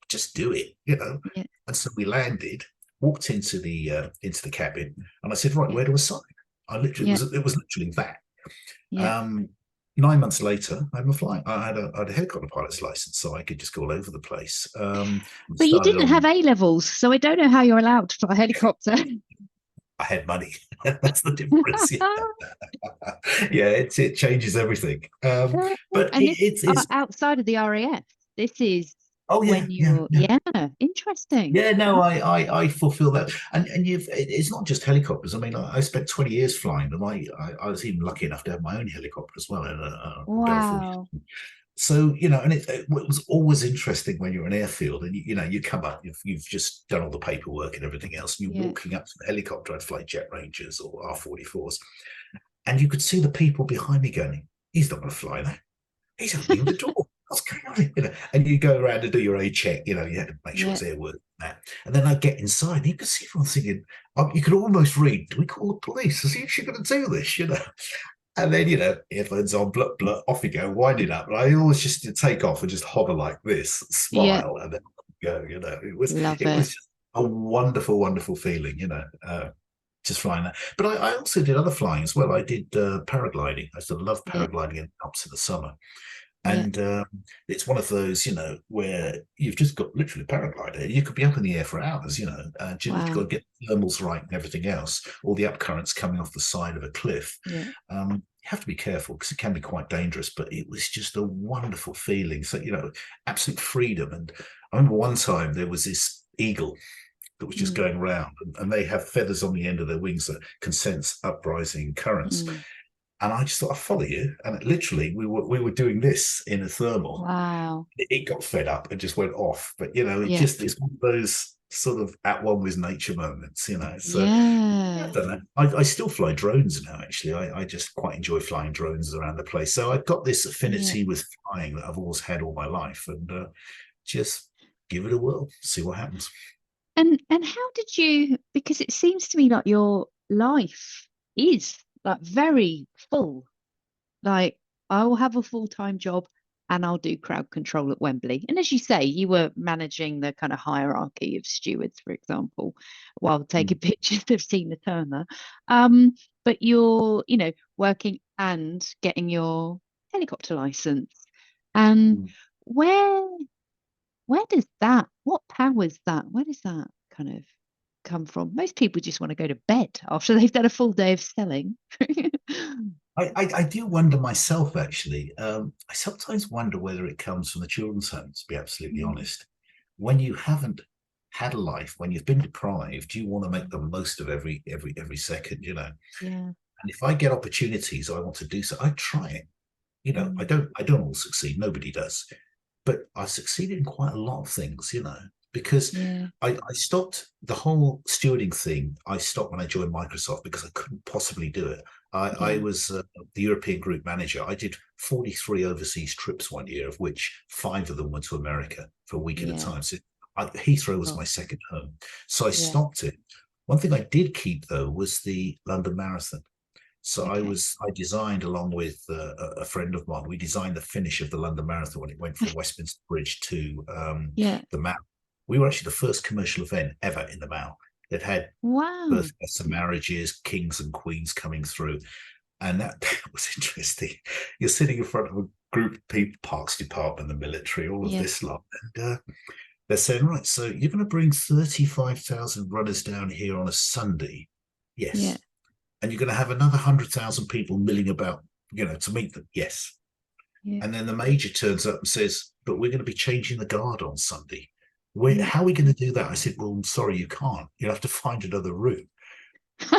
just do it. yeah, And so we landed, walked into the cabin, and I said, right, yeah, where do I sign? I literally yeah, it was literally that. yeah. Um, 9 months later, I'm a flying. I had a helicopter pilot's license, so I could just go all over the place. But you Started didn't have on. A levels, so I don't know how you're allowed to fly a helicopter. I had money. That's the difference. Yeah, it changes everything. But And this it's outside of the RAF. This is oh yeah, when yeah, you're, yeah. yeah, interesting. Yeah, no, I fulfill that, and it's not just helicopters. I mean, I spent 20 years flying them. I was even lucky enough to have my own helicopter as well in a Belfort. Wow. So and it was always interesting when you're in airfield and you come up, you've just done all the paperwork and everything else, and you're Yeah, walking up to the helicopter. I'd fly Jet Rangers or R-44s, and you could see the people behind me going, "He's not going to fly that. He's opening the door. What's going on?" And you go around and do your A check. You had to make sure yeah, it's airworthy. And then I get inside, and you can see everyone thinking, you could almost read, "Do we call the police? Is he actually going to do this?" And then, earphones on, blah, blah, off you go, wind it up. And I always just take off and just hover like this, yeah. smile, and then go. Love It it. was just a wonderful, wonderful feeling, just flying that. But I also did other flying as well. I did paragliding. I still love Yeah, paragliding in the Alps in the summer. yeah. And it's one of those, where you've just got literally a paraglider. You could be up in the air for hours, you've got Wow. to get the thermals right and everything else, all the up currents coming off the side of a cliff. Yeah. You have to be careful because it can be quite dangerous, but it was just a wonderful feeling. So, absolute freedom. And I remember one time there was this eagle that was just Mm, going around, and they have feathers on the end of their wings that can sense uprising currents. mm. And I just thought, I'll follow you. And literally, we were doing this in a thermal. Wow. It got fed up and just went off. But Yeah. it's one of those sort of at one with nature moments. So yeah, I Yeah. don't know. I still fly drones now. Actually, I just quite enjoy flying drones around the place. So I've got this Yeah. affinity with flying that I've always had all my life, and just give it a whirl, see what happens. And how did you, because it seems to me like your life is like very full. Like I will have a full-time job and I'll do crowd control at Wembley. And as you say, you were managing the kind of hierarchy of stewards, for example, while taking Mm. pictures of Tina Turner. Um, but you're, working and getting your helicopter license. And Mm. where what powers that? Where does that kind of come from? Most people just want to go to bed after they've done a full day of selling. I do wonder myself, actually. I sometimes wonder whether it comes from the children's home, to be absolutely Mm, honest. When you haven't had a life, when you've been deprived, you want to make the mm, most of every second. yeah. And if I get opportunities, I want to do so. I try it. I Mm, don't all succeed. Nobody does. But I've succeeded in quite a lot of things. because Yeah. I stopped the whole stewarding thing. I stopped when I joined Microsoft because I couldn't possibly do it. I Yeah. was the European group manager. I did 43 overseas trips one year, of which 5 of them went to America for a week at a Yeah. time. So Heathrow was my Gosh. second home. So I Yeah. stopped it. One thing I did keep, though, was the London Marathon. So Okay. I designed, along with a friend of mine, we designed the finish of the London Marathon when it went from Westminster Bridge to Yeah. the Mall. We were actually the first commercial event ever in the Mall. It had Wow. birthdays and marriages, kings and queens coming through. And that was interesting. You're sitting in front of a group of people, Parks Department, the military, all of Yeah. this lot. And they're saying, right, so you're going to bring 35,000 runners down here on a Sunday. Yeah. Yes. And you're going to have another 100,000 people milling about, to meet them. Yes. Yeah. And then the major turns up and says, but we're going to be changing the guard on Sunday. Yeah. How are we going to do that? I said, well, I'm sorry, you can't. You'll have to find another route.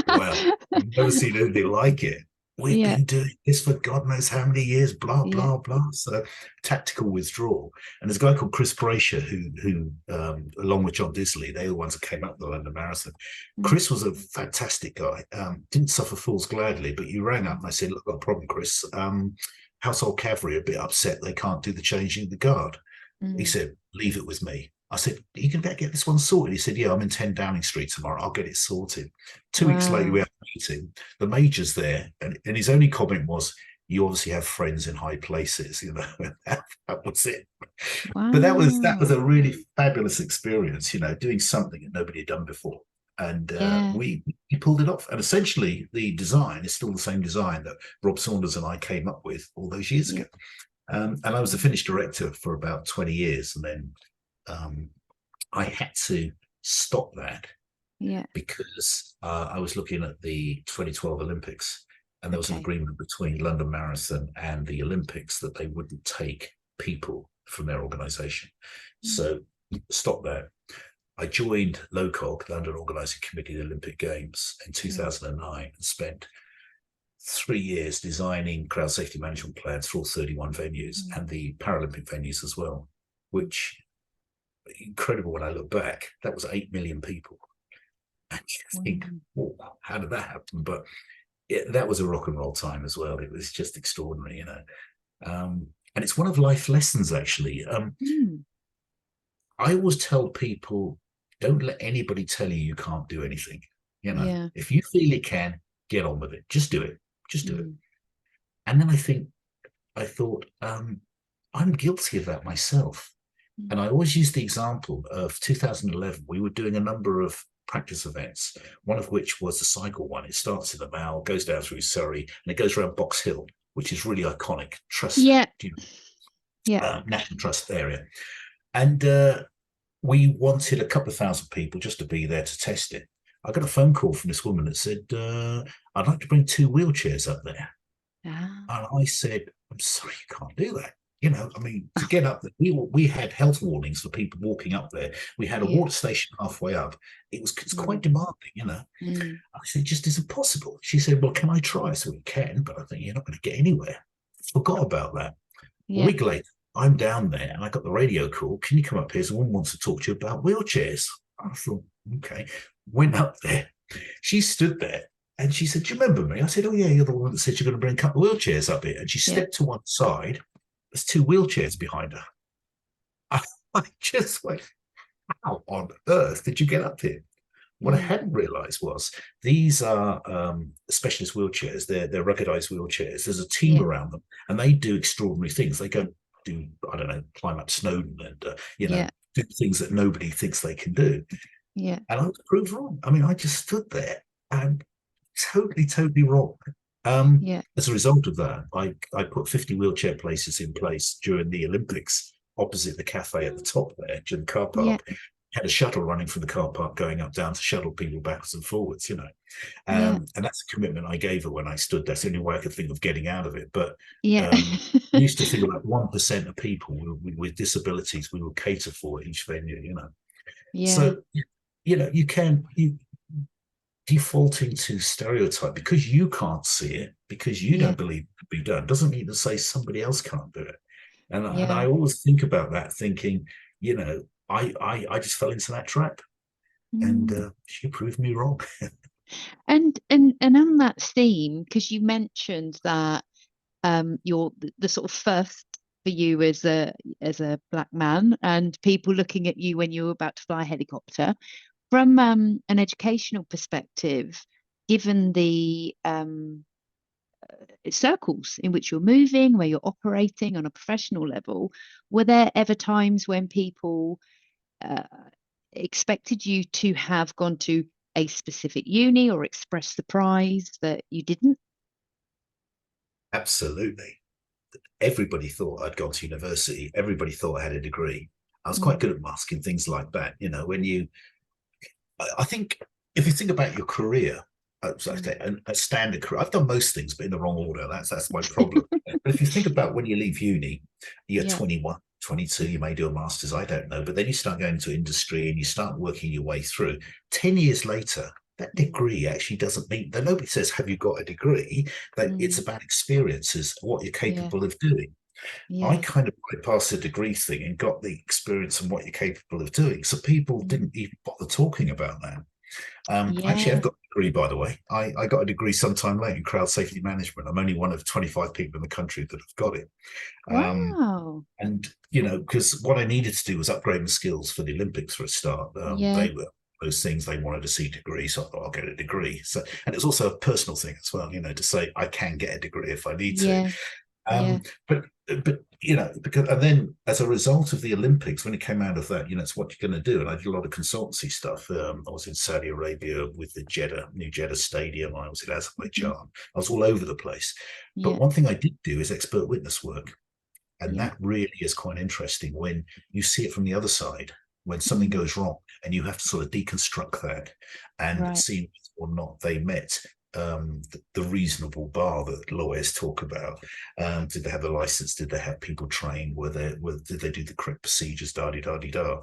Well, I've never seen anything like it. We've Yeah. been doing this for God knows how many years, blah, Yeah. blah, blah. So tactical withdrawal. And there's a guy called Chris Braysher who along with John Disley, they were the ones that came up with the London Marathon. Mm. Chris was a fantastic guy. Didn't suffer fools gladly, but you rang up and I said, look, I've got a problem, Chris. Household Cavalry are a bit upset. They can't do the changing of the guard. He Mm. said, leave it with me. I said, you can get this one sorted. He said, yeah, I'm in 10 Downing Street tomorrow. I'll get it sorted. 2 weeks later, we Wow. had a meeting. The major's there. And his only comment was, you obviously have friends in high places, that was it. But that was Wow. a really fabulous experience, doing something that nobody had done before. And Yeah. we pulled it off. And essentially, the design is still the same design that Rob Saunders and I came up with all those years Yeah. ago. And I was the Finnish director for about 20 years. And then I had to stop that Yeah. because I was looking at the 2012 Olympics, and there was an Okay. agreement between London Marathon and the Olympics that they wouldn't take people from their organisation. So stop that. I joined LOCOG, London Organising Committee of the Olympic Games, in 2009 and spent 3 years designing crowd safety management plans for all 31 venues and the Paralympic venues as well, which incredible when I look back. That was 8 million people. And you think, oh, how did that happen? But that was a rock and roll time as well. It was just extraordinary, and it's one of life lessons, actually. I always tell people, don't let anybody tell you can't do anything. Yeah. If you feel you can, get on with it. Just do it. Just do it. And then I thought, I'm guilty of that myself. And I always use the example of 2011. We were doing a number of practice events, one of which was the cycle one. It starts in the Mall, goes down through Surrey, and it goes around Box Hill, which is really iconic. Trust, Yeah. Yeah. National Trust area. And we wanted a couple of thousand people just to be there to test it. I got a phone call from this woman that said, I'd like to bring 2 wheelchairs up there. And I said, I'm sorry, you can't do that. To get up there, we had health warnings for people walking up there. We had a water station halfway up. It's quite demanding, I said, it just isn't possible. She said, well, can I try? I said, we can, but I think you're not going to get anywhere. Forgot about that. A week later, I'm down there and I got the radio call. Can you come up here? Someone wants to talk to you about wheelchairs. I thought, okay. Went up there. She stood there and she said, do you remember me? I said, oh, yeah, you're the one that said you're going to bring a couple of wheelchairs up here. And she stepped to one side. There's 2 wheelchairs behind her. I just went, how on earth did you get up here? What I hadn't realized was these are specialist wheelchairs. They're ruggedized wheelchairs. There's a team around them, and they do extraordinary things. They go do, I don't know, climb up Snowdon and, do things that nobody thinks they can do. Yeah. And I was proved wrong. I mean, I just stood there and totally wrong. As a result of that, I put 50 wheelchair places in place during the Olympics opposite the cafe at the top there, during the car park. Had a shuttle running from the car park going up down to shuttle people backwards and forwards, and that's a commitment I gave her when I stood there. It's the only way I could think of getting out of it. But I used to think about 1% of people with disabilities we will cater for at each venue, So, you can defaulting to stereotype because you can't see it, because you don't believe it can be done, doesn't mean to say somebody else can't do it. And I always think about that, thinking, I just fell into that trap, and Mm. she proved me wrong. And on that theme, because you mentioned that you're the sort of first for you as a black man, and people looking at you when you were about to fly a helicopter. From an educational perspective, given the circles in which you're moving, where you're operating on a professional level, were there ever times when people uh, expected you to have gone to a specific uni or express surprise that you didn't? Absolutely. Everybody thought I'd gone to university. Everybody thought I had a degree. I was quite Mm, good at masking things like that. You know, when you, I think if you think about your career, so I mm. say, a standard career, I've done most things, but in the wrong order. That's my problem. But if you think about when you leave uni, you're Yeah. 21, 22, you may do a master's, I don't know. But then you start going to industry and you start working your way through. 10 years later, that Mm, degree actually doesn't mean that nobody says, have you got a degree? That it's mm. about experiences, what you're Yeah. capable of doing. I Yeah. kind of bypassed the degree thing and got the experience and what you're capable of doing. So people Mm. didn't even bother talking about that. Actually, I've Yeah. got a degree, by the way. I got a degree sometime late in crowd safety management. I'm only one of 25 people in the country that have got it. Um, Wow. and, you know, because what I needed to do was upgrade my skills for the Olympics for a start. Yeah. They were those things they wanted to see degree. So I thought I'll get a degree. So, and it's also a personal thing as well, you know, to say I can get a degree if I need to. Yeah. Yeah. Um, but you know, because and then as a result of the Olympics, when it came out of that, you know, it's what you're going to do. And I did a lot of consultancy stuff. I was in Saudi Arabia with the New Jeddah Stadium. I was in Mhm. Azerbaijan. I was all over the place. But Yeah. one thing I did do is expert witness work, and Yeah. that really is quite interesting when you see it from the other side. When something Mm. goes wrong, and you have to sort of deconstruct that and Right. see whether or not they met the reasonable bar that lawyers talk about. Did they have a license? Did they have people trained? Did they do the correct procedures? Da da da da.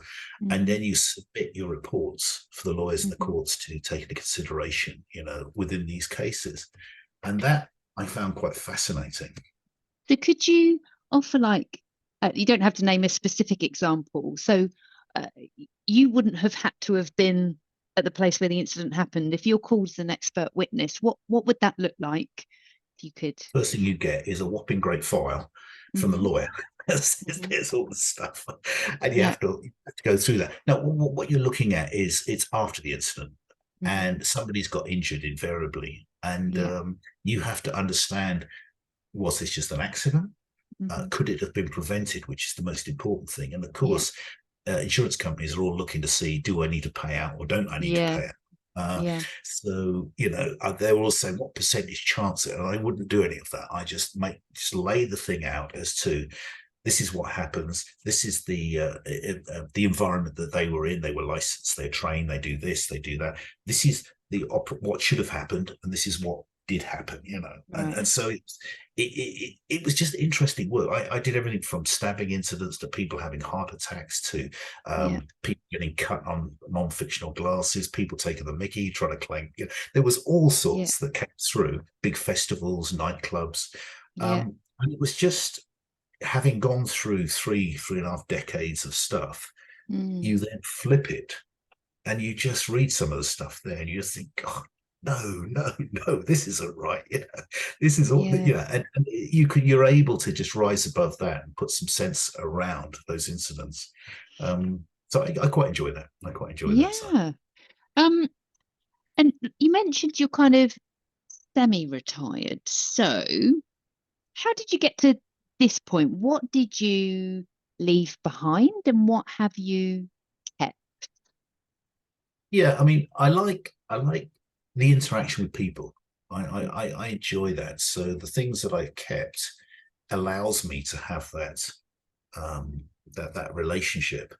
And Mm. then you submit your reports for the lawyers and the Mhm. courts to take into consideration. You know, within these cases, and that I found quite fascinating. So could you offer like you don't have to name a specific example. So uh, you wouldn't have had to have been at the place where the incident happened. If you're called as an expert witness, what would that look like? If you could. First thing you get is a whopping great file from the Hmm. lawyer. Hmm. There's all the stuff, and Yeah. you have to go through that. Now, what you're looking at is it's after the incident, Hmm. and somebody's got injured invariably, and Yeah. you have to understand: was this just an accident? Hmm. Could it have been prevented? Which is the most important thing. And of Yeah. course, insurance companies are all looking to see: do I need to pay out or don't I need to Yeah. pay out? Uh, Yeah. so you know, they're all saying what percentage chance it, and I wouldn't do any of that. I just lay the thing out as to this is what happens. This is the environment that they were in. They were licensed. They're trained. They do this. They do that. This is what should have happened, and this is what did happen. You know, Right. and so it was just interesting work. I did everything from stabbing incidents to people having heart attacks to Yeah. people getting cut on non-fictional glasses, people taking the mickey, trying to claim. You know, there was all Yeah. sorts that came through, big festivals, nightclubs. Yeah. And it was just having gone through three and a half decades of stuff, Mm. you then flip it and you just read some of the stuff there and you just think, God, no, no, no, this isn't right. You know, this is all, Yeah. you know, and you're able to just rise above that and put some sense around those incidents. So I quite enjoy that. I quite enjoy that side. Yeah. Um, and you mentioned you're kind of semi-retired. So how did you get to this point? What did you leave behind and what have you kept? Yeah, I mean, I like the interaction with people. I enjoy that. So the things that I've kept allows me to have that relationship.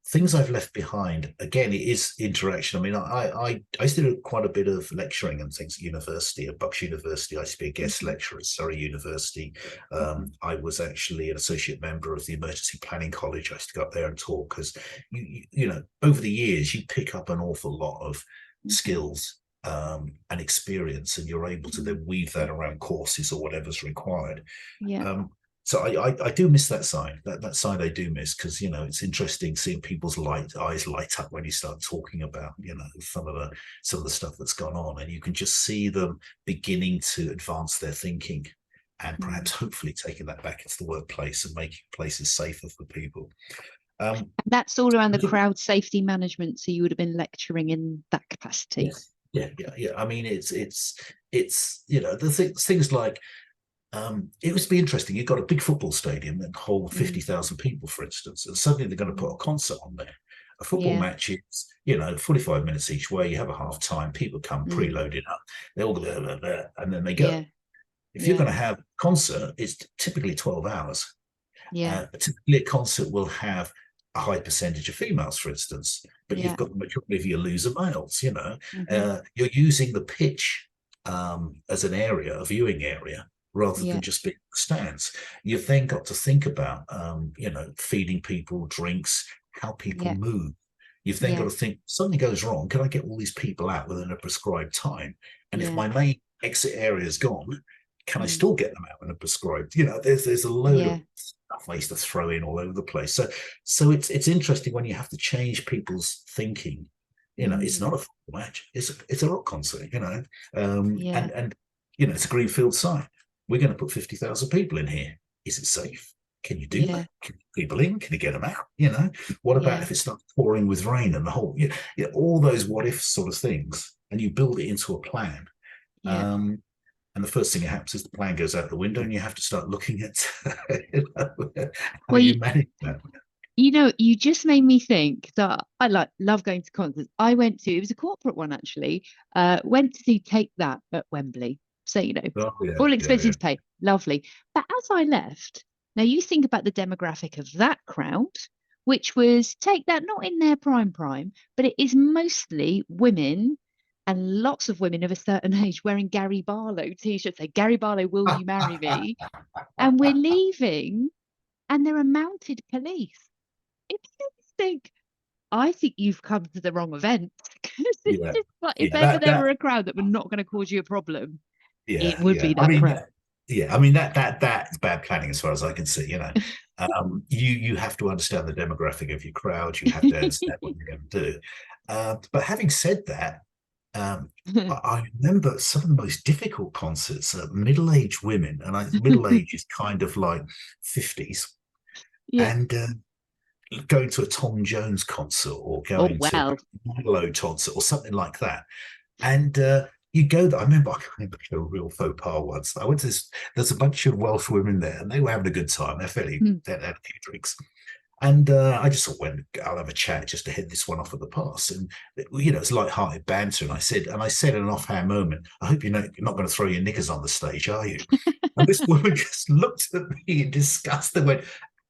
Things I've left behind, again, it is interaction. I mean, I used to do quite a bit of lecturing and things at university, at Bucks University. I used to be a guest Hmm. lecturer at Surrey University. Hmm. I was actually an associate member of the Emergency Planning College. I used to go up there and talk because you know, over the years, you pick up an awful lot of Hmm. skills and experience, and you're able to Hmm. then weave that around courses or whatever's required. Yeah. So I do miss that side. That side I do miss, because it's interesting seeing people's eyes light up when you start talking about some of the stuff that's gone on, and you can just see them beginning to advance their thinking, and perhaps hopefully taking that back into the workplace and making places safer for people. That's all around the crowd safety management. So you would have been lecturing in that capacity. Yes. Yeah. I mean, it's the things like. It would be interesting. You've got a big football stadium that hold 50,000 people, for instance, and suddenly they're going to put a concert on there. A football match is, 45 minutes each way. You have a half time. People come preloaded up. They all go there, and then they go. Yeah. If you're going to have a concert, it's typically 12 hours. Yeah. Typically, a concert will have a high percentage of females, for instance, but you've got the majority of your loser males. You're using the pitch as an area, a viewing area, rather than just being stands. You've then got to think about, feeding people drinks, how people move. You've then got to think, something goes wrong, can I get all these people out within a prescribed time? And if my main exit area is gone, can I still get them out in a prescribed? There's a load of stuff I used to throw in all over the place. So it's interesting when you have to change people's thinking. It's not a football match, it's a rock concert, and it's a greenfield site. We're going to put 50,000 people in here. Is it safe? Can you do that? Can you get people in? Can you get them out? What about if it starts pouring with rain and the whole, all those what if sort of things, and you build it into a plan. And the first thing that happens is the plan goes out the window, and you have to start looking at how you manage that. You just made me think that I love going to concerts. It was a corporate one actually. Went to see Take That at Wembley. So, all expenses paid. Lovely. But as I left, now you think about the demographic of that crowd, which was Take That, not in their prime, but it is mostly women, and lots of women of a certain age wearing Gary Barlow t-shirts, say, Gary Barlow, will you marry me? And we're leaving, and there are mounted police. If you think, I think you've come to the wrong event. Because it's just like, if ever there were a crowd that were not going to cause you a problem, it would be that crowd. I mean, that's bad planning as far as I can see. You have to understand the demographic of your crowd. You have to understand what you're going to do. But having said that, I remember some of the most difficult concerts are middle-aged women, and middle age is kind of like 50s, and going to a Tom Jones concert or going to a Milo concert or something like that, and you go there. I remember a real faux pas once. I went to there's a bunch of Welsh women there, and they were having a good time. They had a few drinks. And I just thought, I'll have a chat just to hit this one off at the pass. And, it's light-hearted banter. And I said in an offhand moment, I hope you're not going to throw your knickers on the stage, are you? And this woman just looked at me in disgust and went,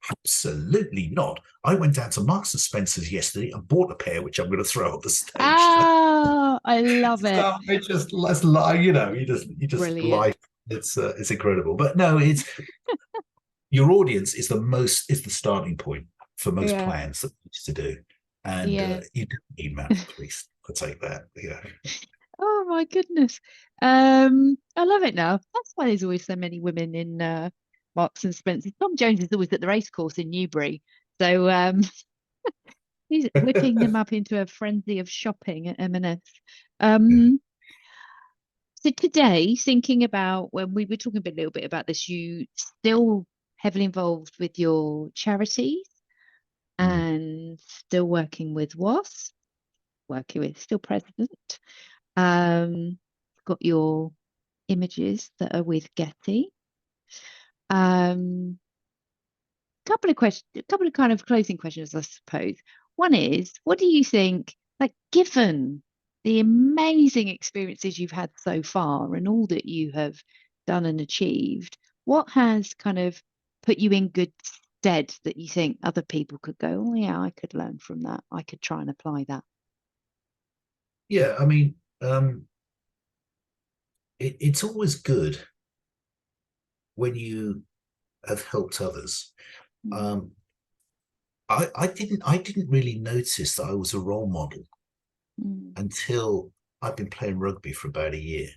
absolutely not. I went down to Marks and Spencer's yesterday and bought a pair, which I'm going to throw on the stage. Oh, I love it. So it just, let's lie, you just lie. It's incredible. But no, it's your audience is the starting point for most plans that you used to do, and you don't need mounted police to take that. Oh my goodness, I love it now. That's why there's always so many women in Marks and Spencer. Tom Jones is always at the racecourse in Newbury, so he's whipping them up into a frenzy of shopping at M&S. So today, thinking about when we were talking a little bit about this, you still heavily involved with your charities and still working with Wasps, still president. Got your images that are with Getty. Couple of kind of closing questions, I suppose. One is, what do you think, like, given the amazing experiences you've had so far and all that you have done and achieved, what has kind of put you in good stead that you think other people could go, oh yeah, I could learn from that, I could try and apply that? Yeah, I mean, it's always good when you have helped others. I didn't really notice that I was a role model until I've been playing rugby for about a year.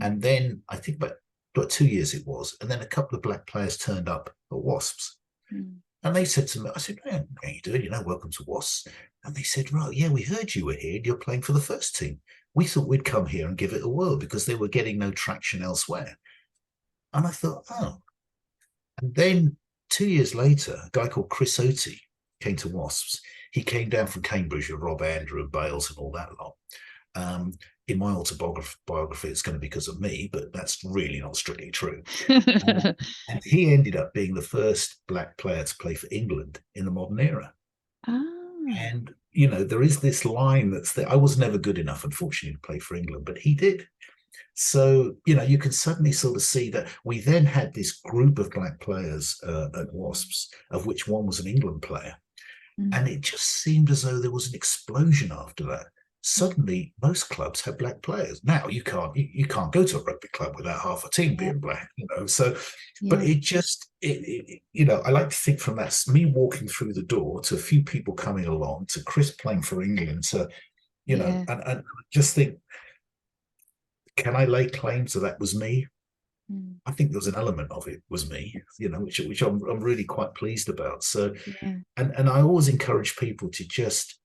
And then I think about 2 years it was, and then a couple of black players turned up at Wasps. And they said to me, I said, "Man, how you doing? Welcome to Wasps." And they said, "Right, yeah, we heard you were here and you're playing for the first team. We thought we'd come here and give it a whirl because they were getting no traction elsewhere." And I thought, oh. And then 2 years later, a guy called Chris Oatey came to Wasps. He came down from Cambridge with Rob Andrew and Bales and all that lot. In my autobiography, it's going to be because of me, but that's really not strictly true. And he ended up being the first black player to play for England in the modern era. And, there is this line that's there. I was never good enough, unfortunately, to play for England, but he did. So, you can suddenly sort of see that we then had this group of black players at Wasps, of which one was an England player. And it just seemed as though there was an explosion after that. Suddenly, most clubs have black players. Now you can't go to a rugby club without half a team being black. So, but it just, I like to think from that, me walking through the door to a few people coming along, to Chris playing for England, to, and just think, can I lay claim to that was me? I think there was an element of it was me, which I'm really quite pleased about. So, and I always encourage people to just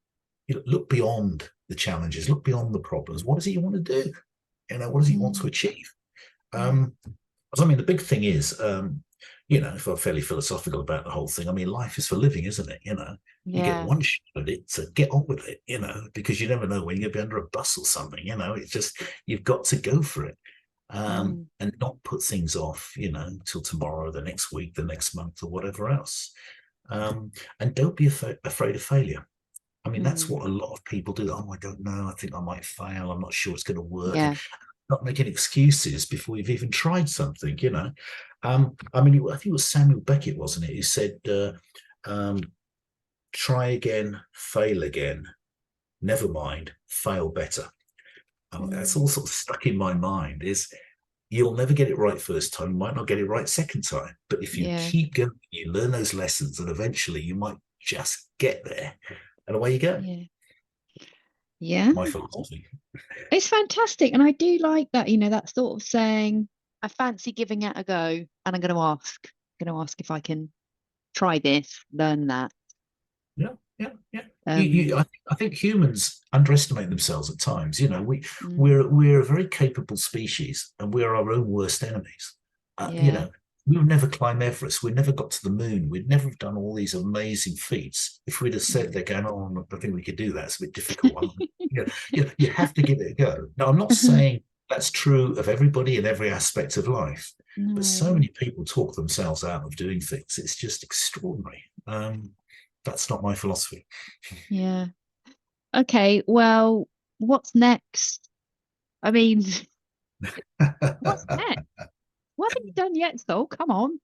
look beyond the challenges, look beyond the problems. What is it you want to do? What does it want to achieve? The big thing is, if I'm fairly philosophical about the whole thing, life is for living, isn't it? You get one shot at it, so get on with it, because you never know when you're going to be under a bus or something, it's just, you've got to go for it. And not put things off, till tomorrow, the next week, the next month, or whatever else. And don't be afraid of failure. That's what a lot of people do. Oh, I don't know. I think I might fail. I'm not sure it's going to work. And not making excuses before you've even tried something, I think it was Samuel Beckett, wasn't it? Who said, try again, fail again, never mind, fail better. That's all sort of stuck in my mind, is you'll never get it right first time, you might not get it right second time, but if you keep going, you learn those lessons, and eventually you might just get there, and away you go. My philosophy. It's fantastic, and I do like that, that sort of saying, I fancy giving it a go, and I'm going to ask if I can try this, learn that. I think humans underestimate themselves at times. We're a very capable species, and we're our own worst enemies. We would never climb Everest. We never got to the moon. We'd never have done all these amazing feats if we'd have said they're going, "Oh, I think we could do that. It's a bit difficult." You have to give it a go. Now, I'm not saying that's true of everybody in every aspect of life, but so many people talk themselves out of doing things. It's just extraordinary. That's not my philosophy. Okay, well, what's next? What's next? What have you done yet, Sol? Come on.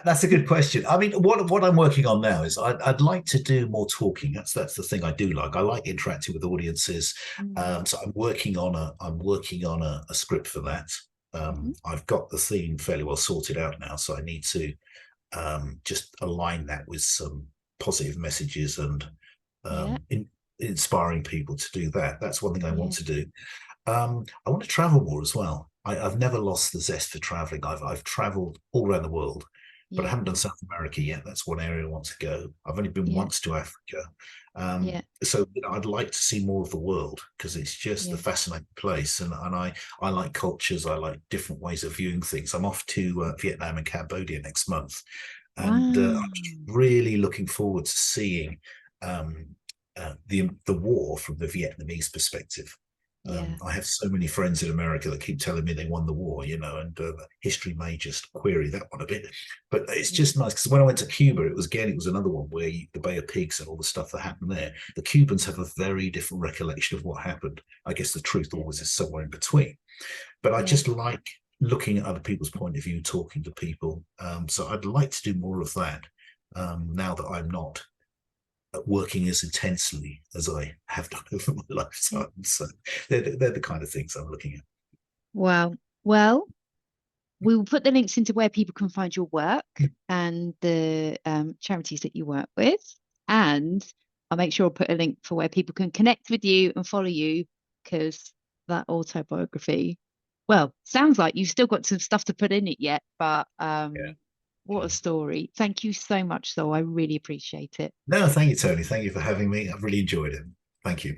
That's a good question. What I'm working on now is I'd like to do more talking. That's the thing I do like. I like interacting with audiences. So I'm working on a script for that. I've got the theme fairly well sorted out now, so I need to just align that with some positive messages and inspiring people to do that. That's one thing I want to do. I want to travel more as well. I've never lost the zest for traveling. I've traveled all around the world, but I haven't done South America yet. That's one area I want to go. I've only been once to Africa. So I'd like to see more of the world, because it's just a fascinating place. And I like cultures. I like different ways of viewing things. I'm off to Vietnam and Cambodia next month. And I'm really looking forward to seeing the war from the Vietnamese perspective. I have so many friends in America that keep telling me they won the war, and history may just query that one a bit. But it's just nice, because when I went to Cuba, it was another one where the Bay of Pigs and all the stuff that happened there. The Cubans have a very different recollection of what happened. I guess the truth always is somewhere in between. But I just like looking at other people's point of view, talking to people. So I'd like to do more of that now that I'm not working as intensely as I have done over my lifetime. So they're the kind of things I'm looking at. Wow. Well, we will put the links into where people can find your work and the charities that you work with. And I'll make sure I'll put a link for where people can connect with you and follow you, because that autobiography Well, sounds like you've still got some stuff to put in it yet, but Yeah. what a story. Thank you so much, though. I really appreciate it. No, thank you, Tony. Thank you for having me. I've really enjoyed it. Thank you.